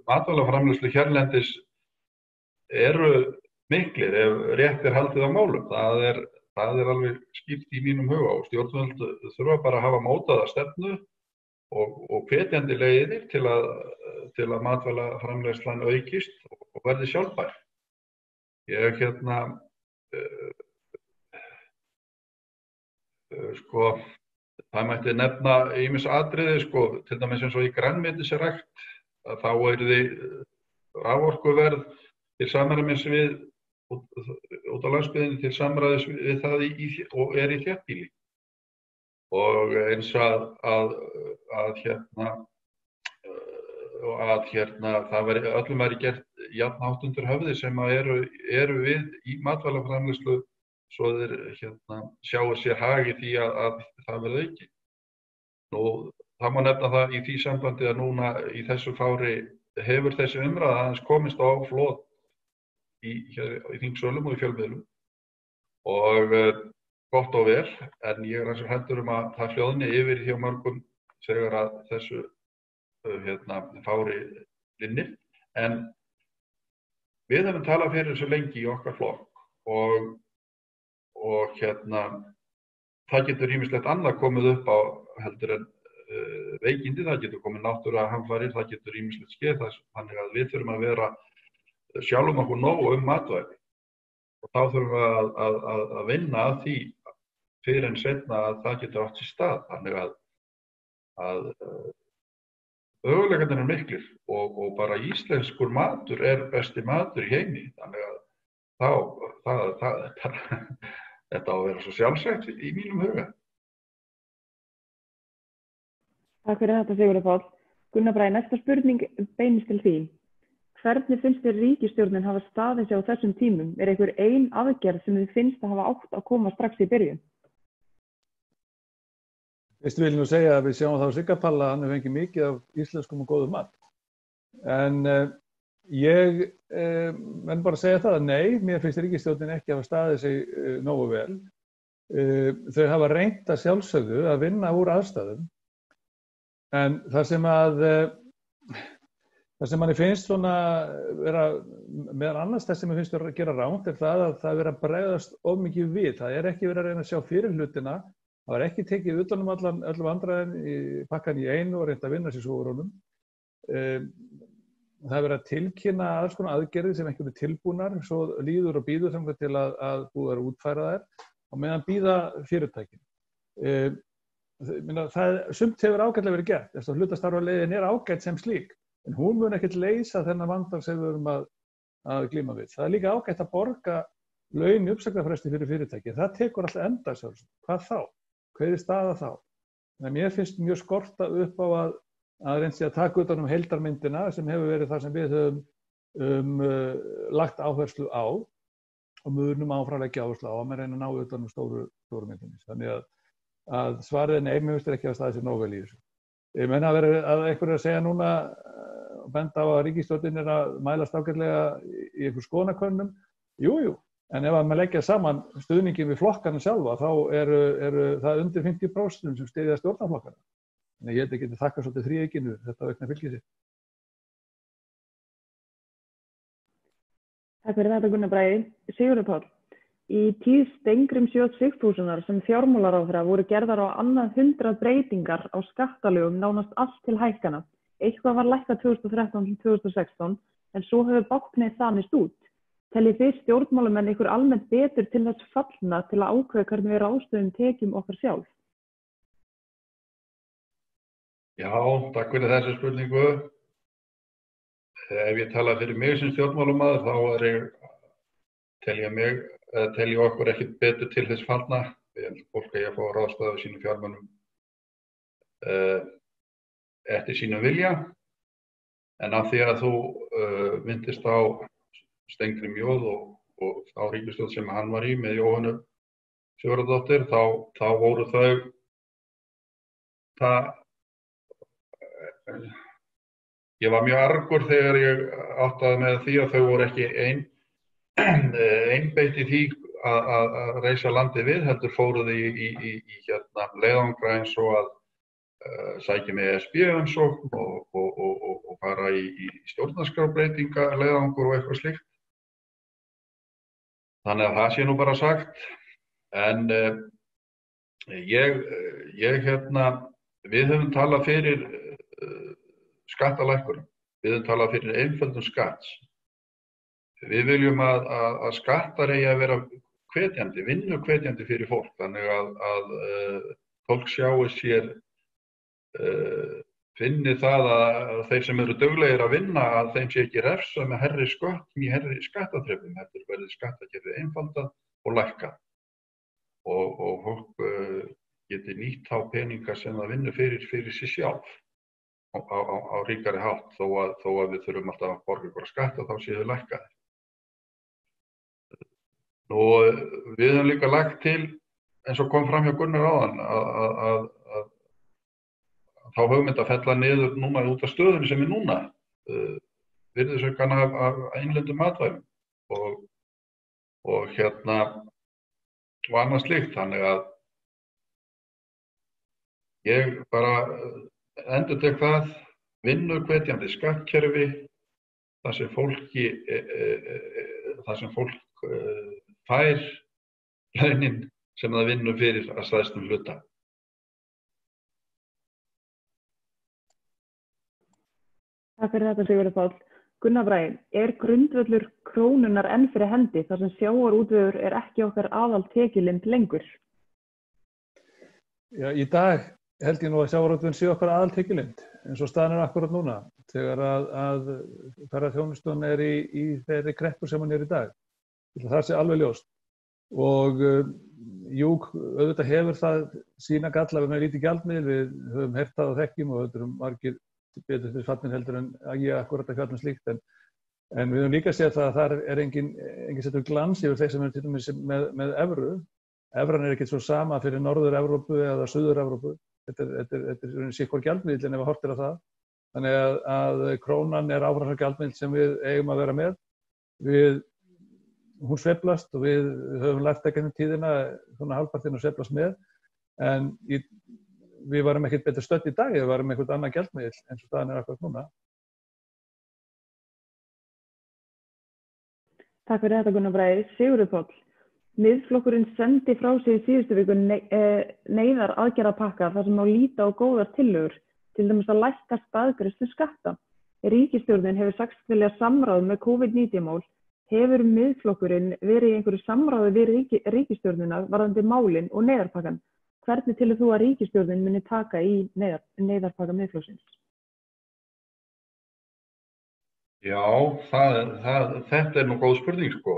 matvælaframleiðslu hérlendis eru miklir ef rétt er haldið á málum. Það er alveg skýrt í mínum huga og stjórnvöld þurfa bara að hafa mótaða stefnu og hvetjandi leiðir til að matvælaframleiðslan aukist og verði sjálfbær. Ég sko, það mætti nefna ýmis atriði, sko, til dæmis eins og í grænmetisrækt, að þá yrði raforkuverð til samræmis við út á landsbyggðinni til samræðis við það og er í þéttbýli. Og eins að það veri öllum væri gert jafn hátt undir höfði sem eru við í matvælaframleiðslu svo þeir sjáu sér hag í því að það verði aukið. Nú, það má nefna það í því sambandi að núna í þessu fári hefur þessi umræða aðeins komist á flot í þingsölum og í fjölmiðlum og gott og vel, en ég er hræddur að það hljóðni yfir hjá mörgum þegar að þessu fári linnir, en við höfum talað fyrir þessu lengi í okkar flokk og það getur ýmislegt annað komið upp á heldur en veikindi, það getur komið náttúruhamfarir, það getur ýmislegt skeð, þannig að við þurfum að vera sjálfum okkur nógu matvæli og þá þurfum við að vinna að því fyrir en seinna að það getur átt sér stað. Þannig að möguleikarnir eru miklir og bara íslenskur matur er besti matur í heimi. Þannig að þetta á að vera svo sjálfsagt í mínum huga. Takk fyrir þetta, Sigurður Páll. Gunnar Bragi, næsta spurning beinist til þín. Hvernig finnst þér ríkisstjórnin hafa staðið sig á þessum tímum? Er einhver ein aðgerð sem þið finnst að hafa átt að koma strax í byrjun? Fyrst vil ég nú segja að við sjáum þá Sigga-Palla að hann hefur fengið mikið af íslenskum og góðum mat. En ég verð bara að segja það að nei, mér finnst ríkisstjórnin ekki hafa staðið sig nógu vel. Þau hafa reynt að sjálfsögðu að vinna úr aðstæðum. En það sem manni finnst svona vera, meðal annars það sem ég finnst að gera rangt er það að það vera að bregðast of mikið við. Það er ekki verið að reyna að sjá fyrir hlutina. Það var ekki tekið utan um öllum vandræðin í pakkan í einu og reynt að vinna sér svo úr honum. Það er verið að tilkynna alls konar aðgerðir sem ekki eru tilbúnar, svo líður og býður þangað til að búið að útfæra þær og meðan býða fyrirtækin. Sumt hefur ágætlega verið gert, þess að hlutastarfaleiðin er ágætt sem slík. En hún mun ekkert leysa þennan vandann sem við erum að glíma við. Það er líka ágætt að borga laun í uppsagnarfresti fyrir fyrirtæki. Það tekur alltaf enda sjálfsagt. Hvað þá? Hver er staða þá? En mér finnst mjög skorta upp á að reyna sig að taka utan heildarmyndina sem hefur verið það sem við höfum lagt áherslu á og munum áframleggja áherslu á að maður reyna að ná utan stóru myndinni. Þannig að svarið nei, mér finnst ekki að staða sér nógu vel í þessu. Ég menna að einhverju að segja núna og benda á að ríkisstjórnin er að mælast ágætlega í einhver skoðanakönnunum. Jú, En ef maður leggja saman stuðningin við flokkana sjálfa, þá eru það undir 50% sem styðja stjórnarflokkana. Þannig ég held að geti þakkað svolítið þríeykinu þetta aukna fylgi sitt. Takk fyrir þetta Gunnar Bragi. Sigurður Páll, í tíð Steingríms J. Sigfússonar sem fjármálaráðherra voru gerðar á annað 100 breytingar á skattalögum nánast allt til hækkana. Eitthvað var lækkað 2013-2016 en svo hefur báknið þanist út. Teljið þið stjórnmálamenn ykkur almennt betur til þess fallna til að ákveða hvernig við ráðstöfum tekjum okkar sjálf? Já, takk fyrir þessu spurningu. Ef ég tala fyrir mig sem stjórnmálamaður þá tel ég okkur ekkert betur til þess fallna. Fólk eigi að fá að ráðstafa sínum fjármunum eftir sínum vilja. En af því að þú minntist á Steingrím J. og þá ríkisstjórn sem hann var í með Jóhönnu Sigurðardóttur, þá voru ég var mjög argur þegar ég áttaði með því að þau voru ekki einbeitt í því að reisa landið við, heldur fóruð í leiðangra eins og að sækja með ESB-umsókn og fara í stjórnarskrárbreytinga leiðangur og eitthvað slíkt. Þannig að það sé nú bara sagt. En við höfum talað fyrir skattalækkunum. Við höfum talað fyrir einföldun skatts. Við viljum að skattar eigi að vera hvetjandi, vinnuhvetjandi fyrir fólk. Þannig að fólk sjái sér, finni það að þeir sem eru duglegir að vinna, að þeim sé ekki refsa með hærri sköttum í hærri skattaþrepum, heldur verði skattakerfið einfaldað og lækkað. Og fólk geti nýtt þá peninga sem það vinnur fyrir sig sjálf á ríkari hátt, þó að við þurfum alltaf að borga ykkur skatta, þá séu þau lækkaðir. Við höfum líka lagt til, eins og kom fram hjá Gunnar áðan, að þá hugmynd að fella niður núna út af stöðunni sem er núna, virðisaukann af innlendum matvælum og annað slíkt. Þannig að ég bara endurtek það, vinnuhvetjandi skattkerfi, þar sem fólk fær launin sem það vinnur fyrir að stærstum hluta. Takk fyrir þetta Sigurður Páll. Gunnar Bragi, grundvöllur krónunnar enn fyrir hendi þar sem sjávarútvegur ekki okkar aðal tekjulind lengur? Já, í dag held ég nú að sjávarútvegurinn sé okkar aðal tekjulind, eins og staðan akkurat núna, þegar að ferðaþjónustan í þeirri kreppu sem hann í dag. Það sé alveg ljóst. Og jú, auðvitað hefur það sína galla við með lítið gjaldmiðil, við höfum heyrt það á þekkjum og auðvitað margir betur til fallin heldur en að ég akkurat að fjalla slíkt, en við höfum líka séð það að það engin setur glans yfir þeir sem til dæmis með evru. Evran ekkert svo sama fyrir Norður-Evrópu eða Suður-Evrópu. Þetta er sitthvor gjaldmiðill en ef horft á það. Þannig að krónan áfram gjaldmiðill sem við eigum að vera með. Hún sveiflast og við höfum lært ekki tíðina svona hálfpartinn að sveiflast með, en við varum ekkert betur stödd í dag, við varum eitthvað annað gjaldmiðill eins og staðan akkurat núna. Takk fyrir þetta Gunnar Bragi. Sigurður Páll, Miðflokkurinn sendi frá sig í síðustu viku neyðar aðgerðapakka þar sem má líta á góðar tillögur, til dæmis að lækka staðgreiðslu skatta. Ríkisstjórnin hefur sagst vilja samráð með COVID-19 mál. Hefur Miðflokkurinn verið í einhverju samráði við ríkisstjórnina varðandi málin og neyðarpakkan? Hvernig telur þú að ríkisstjórnin muni taka í neyðarpakka Miðflokksins? Já, þetta nú góð spurning, sko.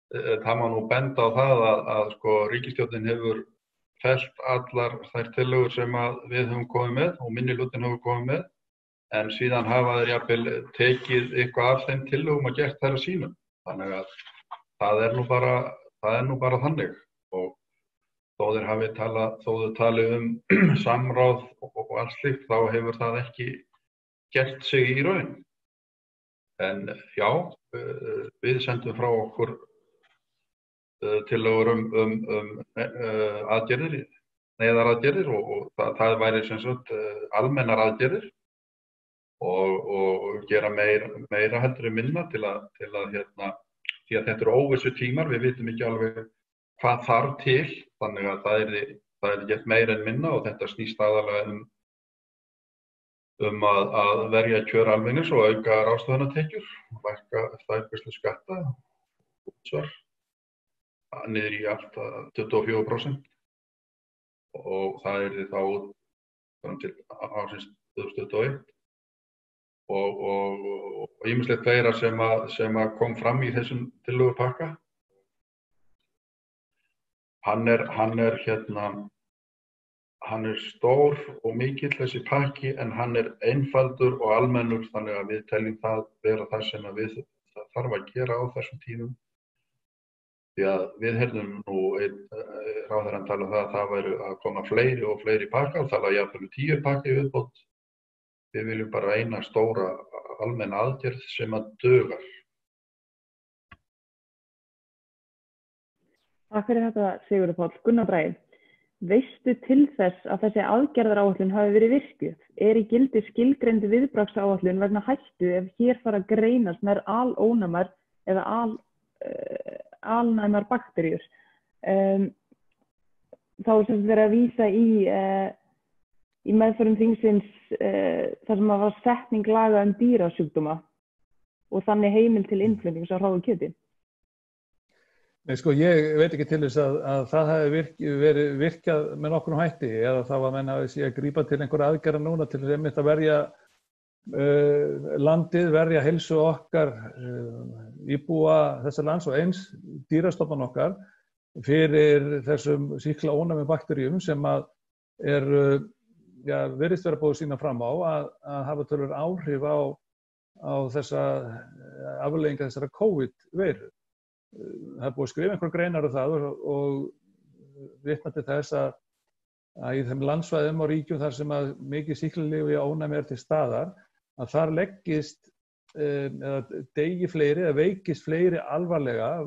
Það má nú benda á það að ríkisstjórnin hefur fellt allar þær tillögur sem við höfum komið með og minnihlutinn hefur komið með, en síðan hafa þeir jafnvel tekið eitthvað af þeim tillögum og gert þær að sínum. Þannig að það er nú bara þannig. Og þó þeir tali samráð og allt slíkt, þá hefur það ekki gert sig í raun. En já, við sendum frá okkur tillögur aðgerðir, neyðaraðgerðir og það væri sem sagt almennar aðgerðir og gera meira heldur en minna til að því að þetta eru óvissu tímar, við vitum ekki alveg hvað þarf til, þannig að það er gert meira en minna og þetta snýst aðalega að verja kjör almennings og auka ráðstöfunartekjur, lækka staðgreiðslu skatta, útsvar, niður í allt að 24% og það yrði þá fram til ársins 2021 og ýmislegt fleira sem kom fram í þessum tillögupakka. Hann er stór og mikill þessi pakki en hann er einfaldur og almennur þannig að við teljum það vera það sem við þarf að gera á þessum tímum. Því að við heyrðum nú ráðherrann tala um það að það væru að koma fleiri og fleiri pakka og tala jafnvel 10 pakki viðbót. Við viljum bara eina stóra almenna aðgerð sem að dugar. Takk fyrir þetta Sigurður Páll. Gunnar Bragi, veistu til þess að þessi aðgerðaráætlun hafi verið virkjuð? Er í gildi skilgreind viðbragðsáætlun vegna hættu ef hér fara að greinast nær alónæmar eða alnæmar bakteríur? Þá er sem verið að vísa í meðförum þingsins þar sem að var setning laga dýrasjúkdóma og þannig heimild til innflutnings á hráu kjöti. Nei, sko, ég veit ekki til þess að það hafi verið virkað með nokkrum hætti eða það var menn að grípa til einhverja aðgerða núna til þess einmitt að verja landið, verja heilsu okkar íbúa þessa lands og eins dýrastofnana okkar fyrir þessum sýklaónæmu bakteríum sem að virðist vera búið að sýna fram á að hafa tölur áhrif á þessa afleiðingar þessara COVID-veiru. Það er búið að skrifa einhverjar greinar það og vitna til þess að í þeim landsvæðum og ríkjum þar sem að mikið sýklalyfja ónæmi til staðar að þar leggist eða deygi fleiri eða veikist fleiri alvarlega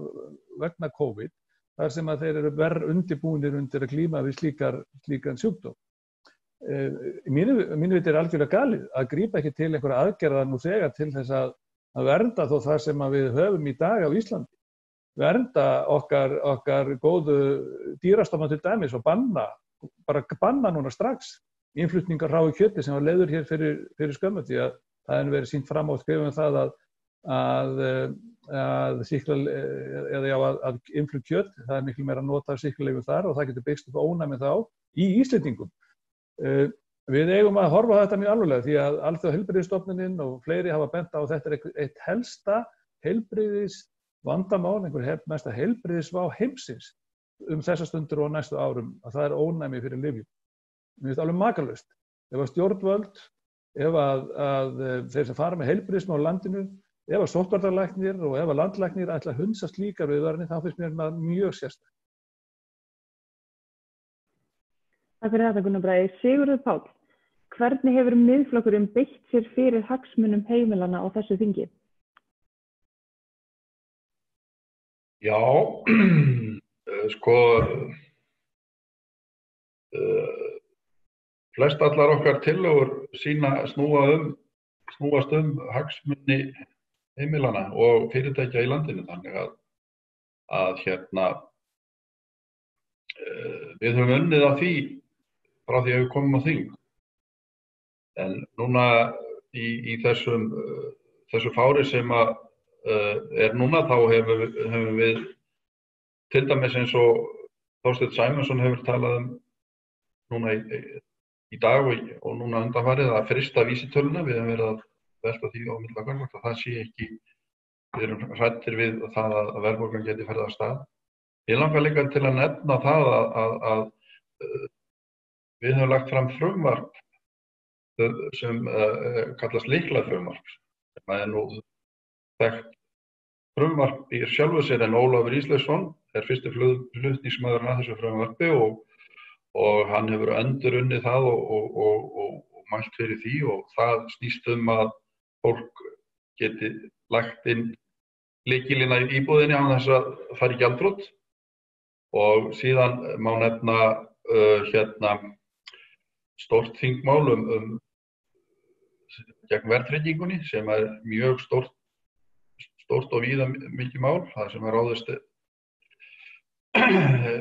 vegna COVID þar sem að þeir eru verr undirbúnir undir að glíma við slíkan sjúkdóm. Mínu viti er algjörlega galið að grípa ekki til einhverja aðgerða nú þegar til þess að vernda þó það sem að við höfum í dag á Íslandi. Vernda okkar góðu dýrastofna til dæmis og banna núna strax innflutningar hráu kjöti sem var leyfður hér fyrir skömmu því að það hefur verið sýnt fram á skrifum það að innflutt kjöt, það er miklu meira að nota sýklalyfjum þar og það getur byggst upp ónæmi þá í Íslendingum. Við eigum að horfa á þetta mjög alvarlega því að Alþjóðaheilbrigðisstofnunin og fleiri hafa bent á að þetta er eitt helsta vandamál, einhver mesta heilbrigðisvá heimsins þessa stundur og næstu árum að það er ónæmi fyrir lyfjum. Mér finnst alveg makalaust. Ef að stjórnvöld, ef að þeir sem fara með heilbrigðismál á landinu, ef að sóttvarnalæknir og ef að landlæknir ætla að hunsa slíkar viðvaranir, þá finnst mér það mjög sérstakt. Takk fyrir þetta Gunnar Bragi. Sigurður Páll, hvernig hefur Miðflokkurinn beitt sér fyrir hagsmunum heimilanna á þessu þingi? Já, sko, flest allar okkar tillögur snúast hagsmuni heimilanna og fyrirtækja í landinu, þannig að við höfum unnið að því frá því að við komum á þing. En núna í þessu fári sem að er núna þá hefum við til dæmis eins og Þorsteinn Sæmundsson hefur talað núna í dag og núna undanfarið að frysta vísitöluna. Við höfum verið að velta því á milli okkar að það sé ekki, við erum hræddir við það að verðbólgan geti farið af stað. Ég langar líka til að nefna það að við höfum lagt fram frumvarp sem kallast lyklafrumvarp. Það er nú þekkt frumvarp í sjálfu sér en Ólafur Ísleifsson er fyrsti flutningsmaðurinn að þessu frumvarpi og hann hefur endurunnið það og mælt fyrir því og það snýst að fólk geti lagt inn lykilinn í íbúðinni án þess að fara í gjaldþrot Og síðan má nefna stórt þingmál gegn verðtryggingunni sem mjög stórt og víða mikið mál, það sem ráðist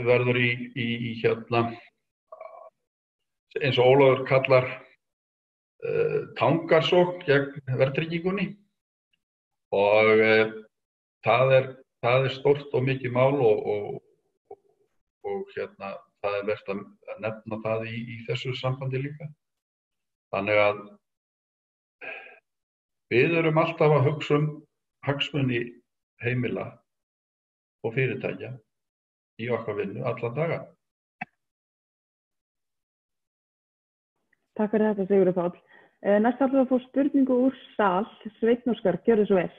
verður í eins og Ólafur kallar tangarsókn gegn verðtryggingunni og það er stórt og mikið mál og það vert að nefna það í þessu sambandi líka. Þannig að við erum alltaf að hugsa hagsmuni heimila og fyrirtækja í okkar vinnu alla daga. Takk fyrir þetta, Sigurður Páll. Næst ætlum við að fá spurningu úr sal. Sveinn Óskar, gjörðu svo vel.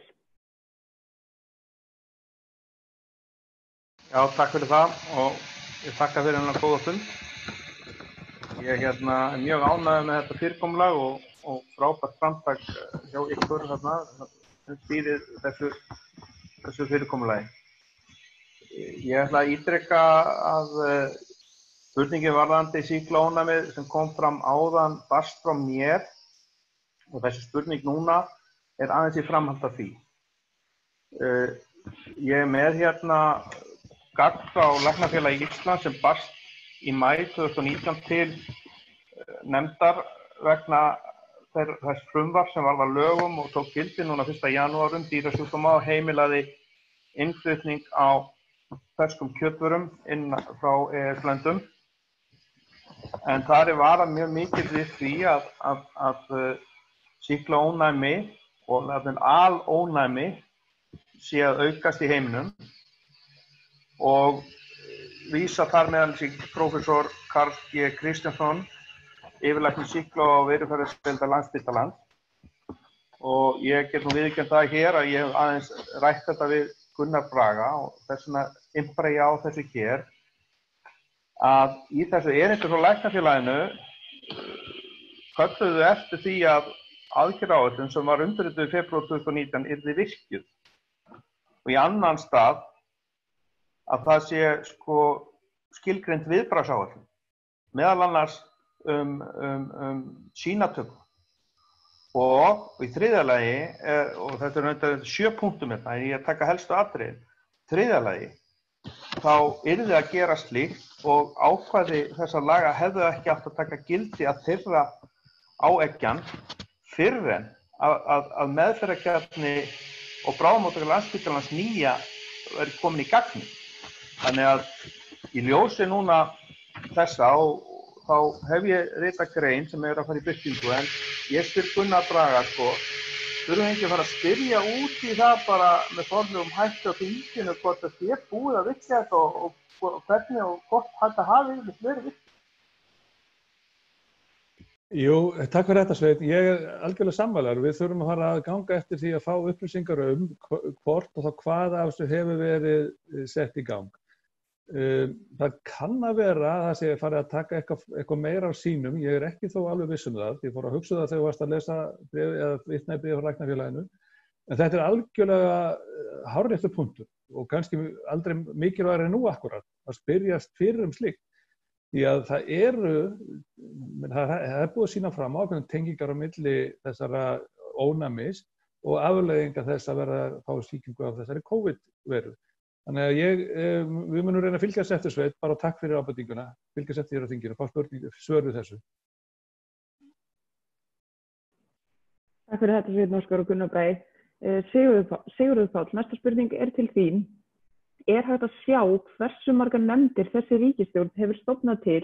Já, takk fyrir það og ég þakka fyrir hennar góða fund. Ég er mjög ánægður með þetta fyrirkomulag og frábært framtak hjá ykkur sem stýrir þessu fyrirkomulagi. Ég ætla að ítreka að spurningin varðandi sýklaónæmið sem kom fram áðan barst frá mér og þessi spurning núna er aðeins í framhald af því. Ég er með gagn frá Læknafélagi Íslands sem barst í maí 2019 til nefndar vegna þess frumvarps sem varð að lögum og tók gildi núna 1. janúar dýrasjúkdóma og heimilaði innflutning á ferskum kjötvörum inn frá EES-löndum. En þar er varað mjög mikið við því að sýklaónæmi og alónæmi sé að aukast í heiminum og vísa þar meðal prófessor Karl G. Kristjánsson, yfirlæknir sýkla- og veirufræðisdeildar Landspítalans. Og ég get nú viðurkennt það hér að ég hef aðeins rætt þetta við Gunnar Braga og þess vegna innbreyja á þessu hér að í þessu erindi frá Læknafélaginu kölluðu eftir því að aðgerðaáætlun sem var undirrituð í febrúar 2019 yrði virkjuð og í annan stað að það sé skilgreind viðbragðsáætlun, meðal annars sýnatöku. Og í þriðja lagi, og þetta er 7 punktum hérna, en ég taka helstu atriðin. Í þriðja lagi, þá yrði að gera slíkt og ákvæði þessar laga hefðu ekki átt að taka gildi að þeirra áeggjan fyrr en að meðferðarkjarni og bráðamóttaka Landspítalans nýja verið komin í gagni. Þannig að í ljósi núna þessa þá hef ég ritað grein sem er að fara í birtingu en ég spyr Gunnar Braga þurfum við ekki að fara að spyrja út í það bara með formlegum hætti á þinginu hvort það sé búið að virkja þetta og hvernig og hvort þetta hafi verið virkja. Jú, takk fyrir þetta Sveinn. Ég er algjörlega sammála. Við þurfum að fara að ganga eftir því að fá upplýsingar hvort og þá hvað af þessu hefur verið sett í gang. Það kann að vera að það sé farið að taka eitthvað meira á sínum. Ég er ekki þó alveg viss það. Ég fór að hugsa það þegar þú varst að lesa bréf eða vitna í bréf frá Læknafélaginu. En þetta er algjörlega hárréttur punktur og kannski aldrei mikilvægari en nú akkúrat að spyrjast fyrir slíkt. Því að það er búið að sýna fram á ákveðnar tengingar á milli þessara ónæmis og afleiðingar þess að vera að fá sýkingu af þessari COVID-veru. Þannig að við munum reyna að fylgjast eftir Sveinn, bara takk fyrir ábendinguna, fylgjast eftir þér á þinginu, fá svör við þessu. Takk fyrir þetta Sveinn Óskar og Gunnar Bragi. Sigurður Páll, næsta spurning er til þín. Er hægt að sjá hversu margar nefndir þessi ríkisstjórn hefur stofnað til,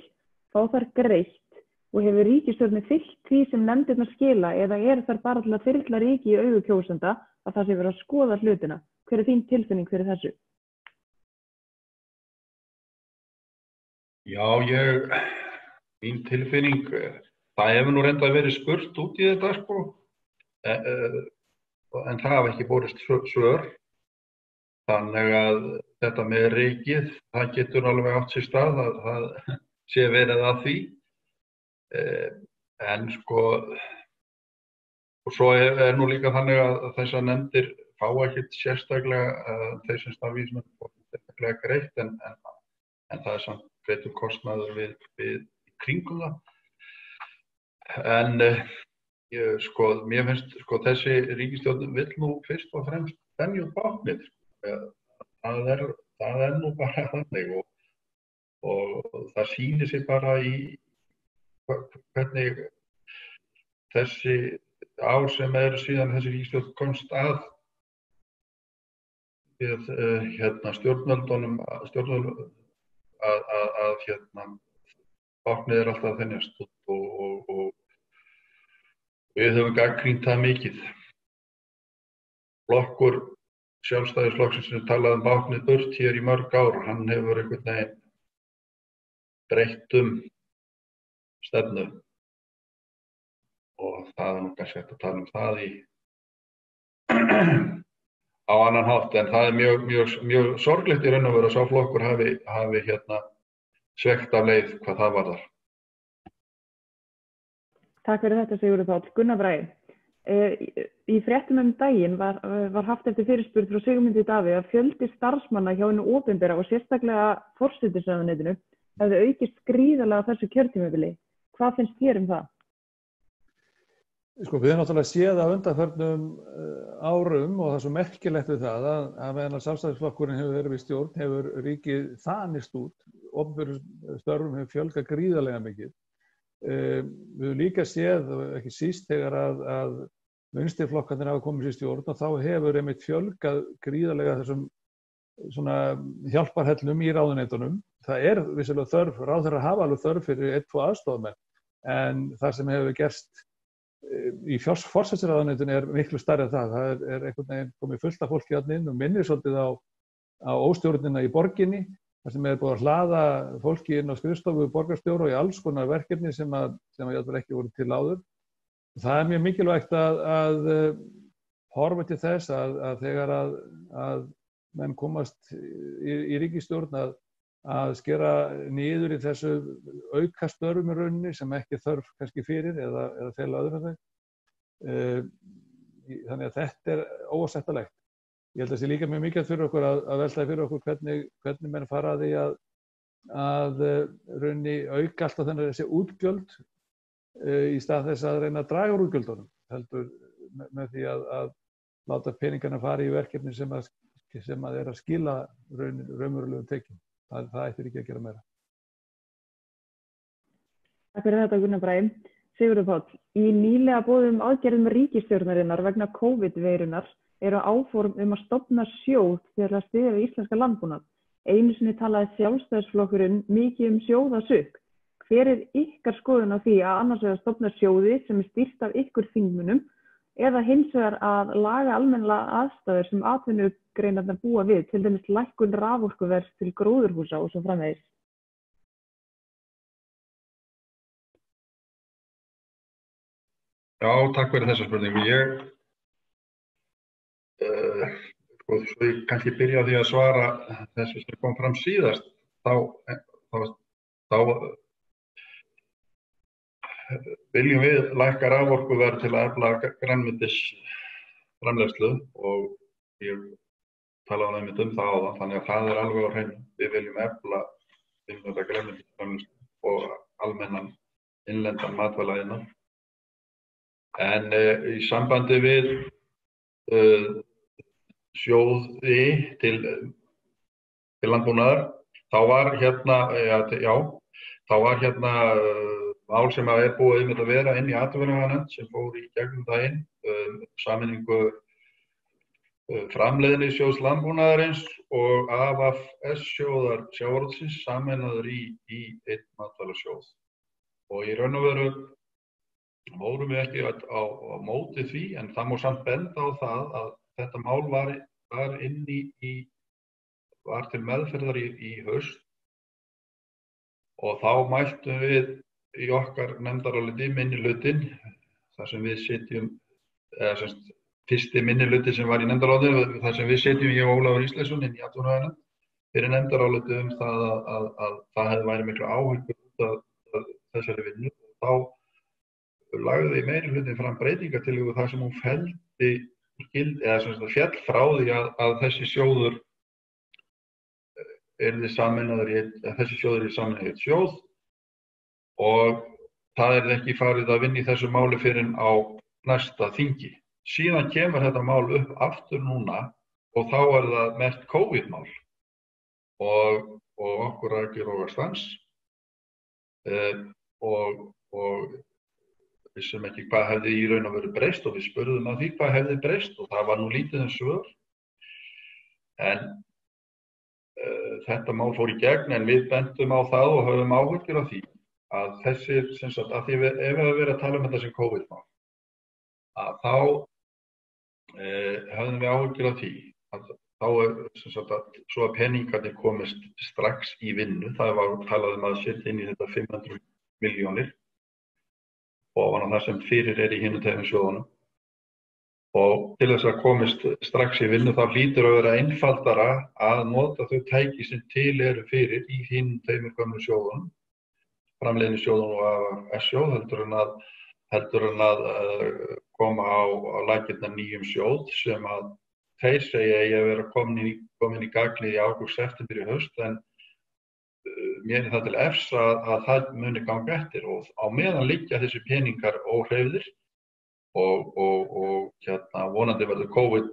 fá þær greitt og hefur ríkisstjórnin fylgt því sem nefndirnar skila eða er þær bara til að þyrla ríki í augu kjósenda að það sé verið að skoða hlutina? Hver er þín tilfinning fyrir þessu? Já, mín tilfinning, það hefur nú reyndað verið spurt út í þetta en það hafa ekki borist svör. Þannig að þetta með ríkið, það getur alveg átt sér stað að það sé verið að því. En og svo er nú líka þannig að þessar nefndir fá ekkert sérstaklega þeir sem starfa í sem er sérstaklega greitt en en það samt greiddur kostnaður við kringum það. En mér finnst þessi ríkisstjórn vill nú fyrst og fremst þenja út báknið. Það nú bara þannig og það sýnir sig bara í hvernig þessi ár sem eru síðan þessi ríkisstjórn komst að við stjórnvöldunum að báknið alltaf að þenjast og við höfum gagnrýnt það mikið. Flokkur Sjálfstæðisflokksins sem talaði báknið burt hér í mörg ár, hann hefur einhvern veginn breytt stefnu og það nú kannski hægt að tala það á annan hátt, en það mjög sorglegt í raun og veru að sá flokkur hafi svegt af leið hvað það varðar. Takk fyrir þetta, Sigurður Páll. Gunnar Bragi, í fréttum daginn var haft eftir fyrirspurn frá Sigmundi Davíð að fjöldi starfsmanna hjá hinu opinbera og sérstaklega forsætisráðuneytinu hefði aukist gríðarlega þessu kjörtímabili. Hvað finnst þér það? Við höfum náttúrulega séð af undanförnum árum og það er svo merkilegt við það að meðan Sjálfstæðisflokkurinn hefur verið við stjórn hefur ríkið þanist út, opinberum störfum hefur fjölgað gríðarlega mikið. Við höfum líka séð, ekki síst þegar að vinstriflokkarnir hafa komið sér í stjórn og þá hefur einmitt fjölgað gríðarlega þessum svona hjálparhellum í ráðuneytunum. Það vissulega þörf, ráðherrar hafa alveg þörf fyrir 1-2 aðstoðarmenn, en það sem hefur gerst í forsætisráðuneytinu miklu stærri en það. Það einhvern veginn komið fullt af fólki þarna inn og minnir svolítið á óstjórnina í borginni, þar sem búið að hlaða fólki inn á skrifstofu borgarstjóra og í alls konar verkefni sem jafnvel ekki voru til áður. Það mjög mikilvægt að horfa til þess að þegar að menn komast í ríkisstjórn að skera niður í þessu aukastörfum í rauninni sem ekki þörf kannski fyrir eða fela öðru þeim. Þannig að þetta óásættanlegt. Ég held að það sé líka mjög mikilvægt fyrir okkur að velta fyrir okkur hvernig menn fara að því að rauninni auka alltaf þessi útgjöld í stað þess að reyna að draga úr útgjöldunum, heldur með því að láta peningana fara í verkefni sem að skila raunverulegum tekjum. Það ættir ekki að gera meira. Takk fyrir þetta, Gunnar Bragi. Sigurður Páll, í nýlega boðum aðgerðum ríkisstjórnarinnar vegna COVID-veirunar eru áform að stofna sjóð til að styðja við íslenska landbúnað. Einu sinni talaði Sjálfstæðisflokkurinn mikið sjóðasukk. Hver ykkar skoðun á því að annars vegar stofna sjóði sem stýrt af ykkur þingmönnum eða hins vegar að laga almennilega aðstæður sem atvinnugreinarnar búa við, til dæmis lækkun raforkuverðs til gróðurhúsa og svo framvegis? Já, takk fyrir þessa spurningu. Svo ég kannski byrja á því að svara þessu sem kom fram síðast, þá viljum við lækka raforkuverð til að efla grænmetisframleiðslu og ég talaði einmitt það áðan, þannig að það alveg á hreinu. Við viljum efla grænmetisframleiðslu og almennan innlendan matvælaiðnað. En í sambandi við sjóði til landbúnaðar, þá var mál sem búið að vera inn í atvinnuveganefnd sem fór í gegnum það inn, sameiningu framleiðnisjóðs landbúnaðarins og AFS-sjóðar sjávarútvegsins sameinaður í einn matvælasjóð. Og í raun og veru vorum við ekki á móti því, en það má samt benda á það að þetta mál var til meðferðar í haust og þá mæltum við í okkar nefndaráliti minnihlutinn, þar sem við sitjum, fyrsti minnihluti sem var í nefndarálitinu, þar sem við sitjum, ég og Ólafur Ísleifsson inn í atvinnuveganefnd, fyrir nefndaráliti það að það hefði væri miklu áhyggjur út af þessari vinnu. Þá lagði meirihlutinn fram breytingartillögu þar sem hún féll frá því að þessi sjóður yrði sameinaður þessi sjóður yrði sameinaður í eitt sjóð og það yrði ekki farið að vinna í þessu máli fyrr en á næsta þingi. Síðan kemur þetta mál upp aftur núna og þá það merkt COVID-mál og okkur að gera rógastans og vissum ekki hvað hefði í raun og veru breyst og við spurðum að því hvað hefði breyst og það var nú lítið svör. En þetta mál fór í gegn en við bentum á það og höfum áhyggjur af því að þessir, sem sagt, að því ef við höfum verið að tala um þetta sem COVID-mál, að þá höfum við áhyggjur af því að þá sem sagt, að svo að peningarnir komist strax í vinnu, það var talað um að setja inn í þetta 500 milljónir ofan á það sem fyrir í hinum tveimur sjóðunum. Og til þess að komist strax í vinnu þá hlýtur að vera einfaldara að nota þau tæki sem til eru fyrir í hinum tveimur gömlu sjóðunum, framleiðnisjóðunum og AFS-sjóð, heldur en að koma á laggirnar nýjum sjóð sem að þeir segja að vera komin í gagnið í ágúst, september í haust, en mér það til efs að það muni ganga eftir og á meðan liggja þessi peningar óhreyfðir og vonandi verður COVID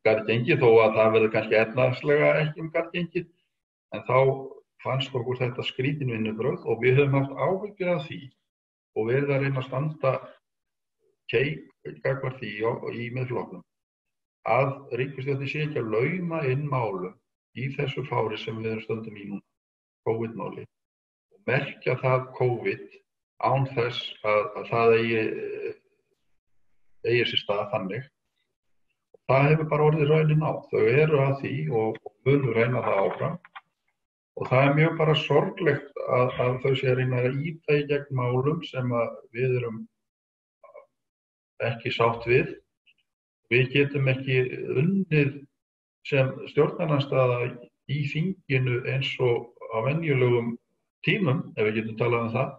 garðgengið þó að það verður kannski efnahagslega ekki garðgengið, en þá fannst okkur þetta skrítin vinnubrögð og við höfum haft áhyggjur af því og verið að reyna að standa keik gagnvart því í miðflokknum að ríkisstjórnin sé ekki að lauma inn málum í þessu fári sem við stöndum í núna, COVID-máli, og merkja það COVID án þess að það eigi sér stað þannig. Það hefur bara orðið raunin á. Þau eru að því og munu reyna það áfram. Og það mjög bara sorglegt að þau sé að reyna að ýta í gegn málum sem við erum ekki sátt við. Við getum ekki unnið sem stjórnarandstaða í þinginu eins og á venjulegum tímum, ef við getum talað um það,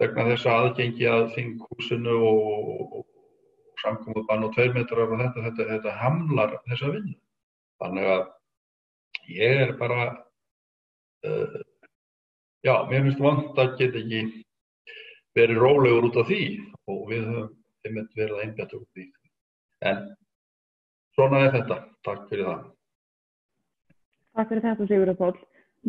vegna þess að aðgengi að þinghúsinu og samkomubann og 2 metrar og þetta hamlar þessa vinnu. Þannig að ég bara, mér finnst vont að geta ekki verið rólegur út af því og við höfum einmitt verið að einbeita út því. En svona þetta. Takk fyrir það. Takk fyrir þetta, Sigurður Páll.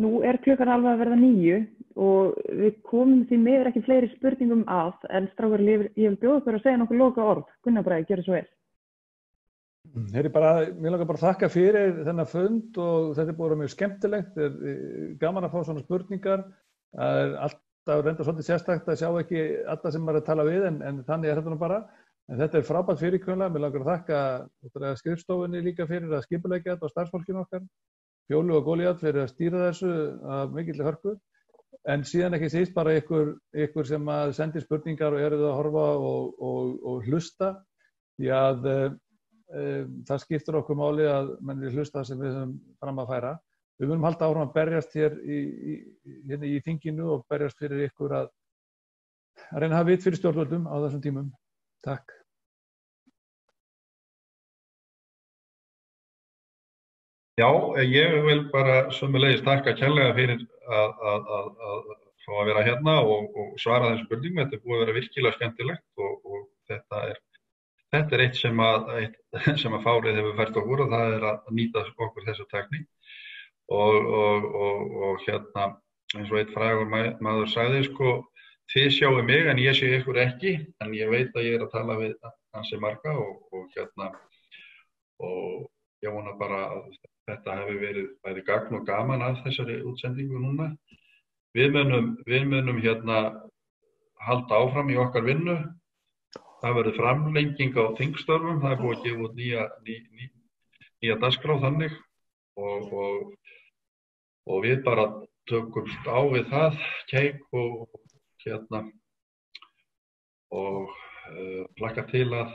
Nú klukkan alveg að verða 9 og við komum því miður ekki fleiri spurningum að, en strákar, ég vil bjóða ykkur að segja nokkuð loka orð. Gunnar Bragi, gjörðu svo vel. Mér langar bara að þakka fyrir þennan fund og þetta búið mjög skemmtilegt. Gaman að fá svona spurningar. Það alltaf reynda svolítið sérstakt að sjá ekki alla sem maður að tala við, en þannig þetta nú bara. En þetta frábært fyrirkomulag. Mér langar að þakka skrifstofunni líka fyrir að skipuleggja þetta og starfsfólkinu okkar, Fjólu og Góliat fyrir að stýra þessu af mikilli hörku. En síðan ekki síst bara ykkur sem að sendi spurningar og eruð að horfa og hlusta. Því að það skiptir okkur máli að menn við hlusta sem við höfum fram að færa. Við munum halda áfram að berjast hér í þinginu og berjast fyrir ykkur að reyna að hafa vit fyrir stjórnvöldum á þessum tímum. Takk. Já, ég vil bara sömuleiðis þakka kærlega fyrir að fá að vera hérna og svara þessum spurningum. Þetta búið að vera virkilega skemmtilegt og þetta eitt sem að fárið hefur fært okkur og það að nýta okkur þessu tækni og eins og eitt frægur maður sagði, þið sjáu mig en ég sé ykkur ekki, en ég veit að ég að tala við ansi marga og ég vona bara að þetta hefur verið bæði gagn og gaman af þessari útsendingu núna. Við munum halda áfram í okkar vinnu. Það verður framlenging á þingstörfum, það búið að gefa út nýja dagskrá þannig og við bara tökumst á við það, keik og hlakka til að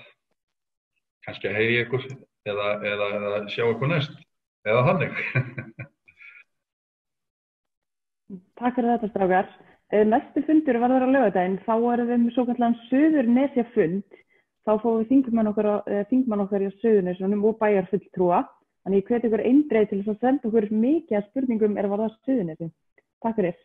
kannski að heyri ykkur eða sjá ykkur næst, eða þannig. Takk fyrir þetta, strákar. Næstu fundur verður á laugardaginn, þá erum við með svokallaðan Suðurnesjafund. Þá fáum við þingmann okkar í Suðurnesjunum og bæjarfulltrúa Þannig ég hvet ykkur eindregið til þess að senda okkur mikið af spurningum varðandi Suðurnesin. Takk fyrir.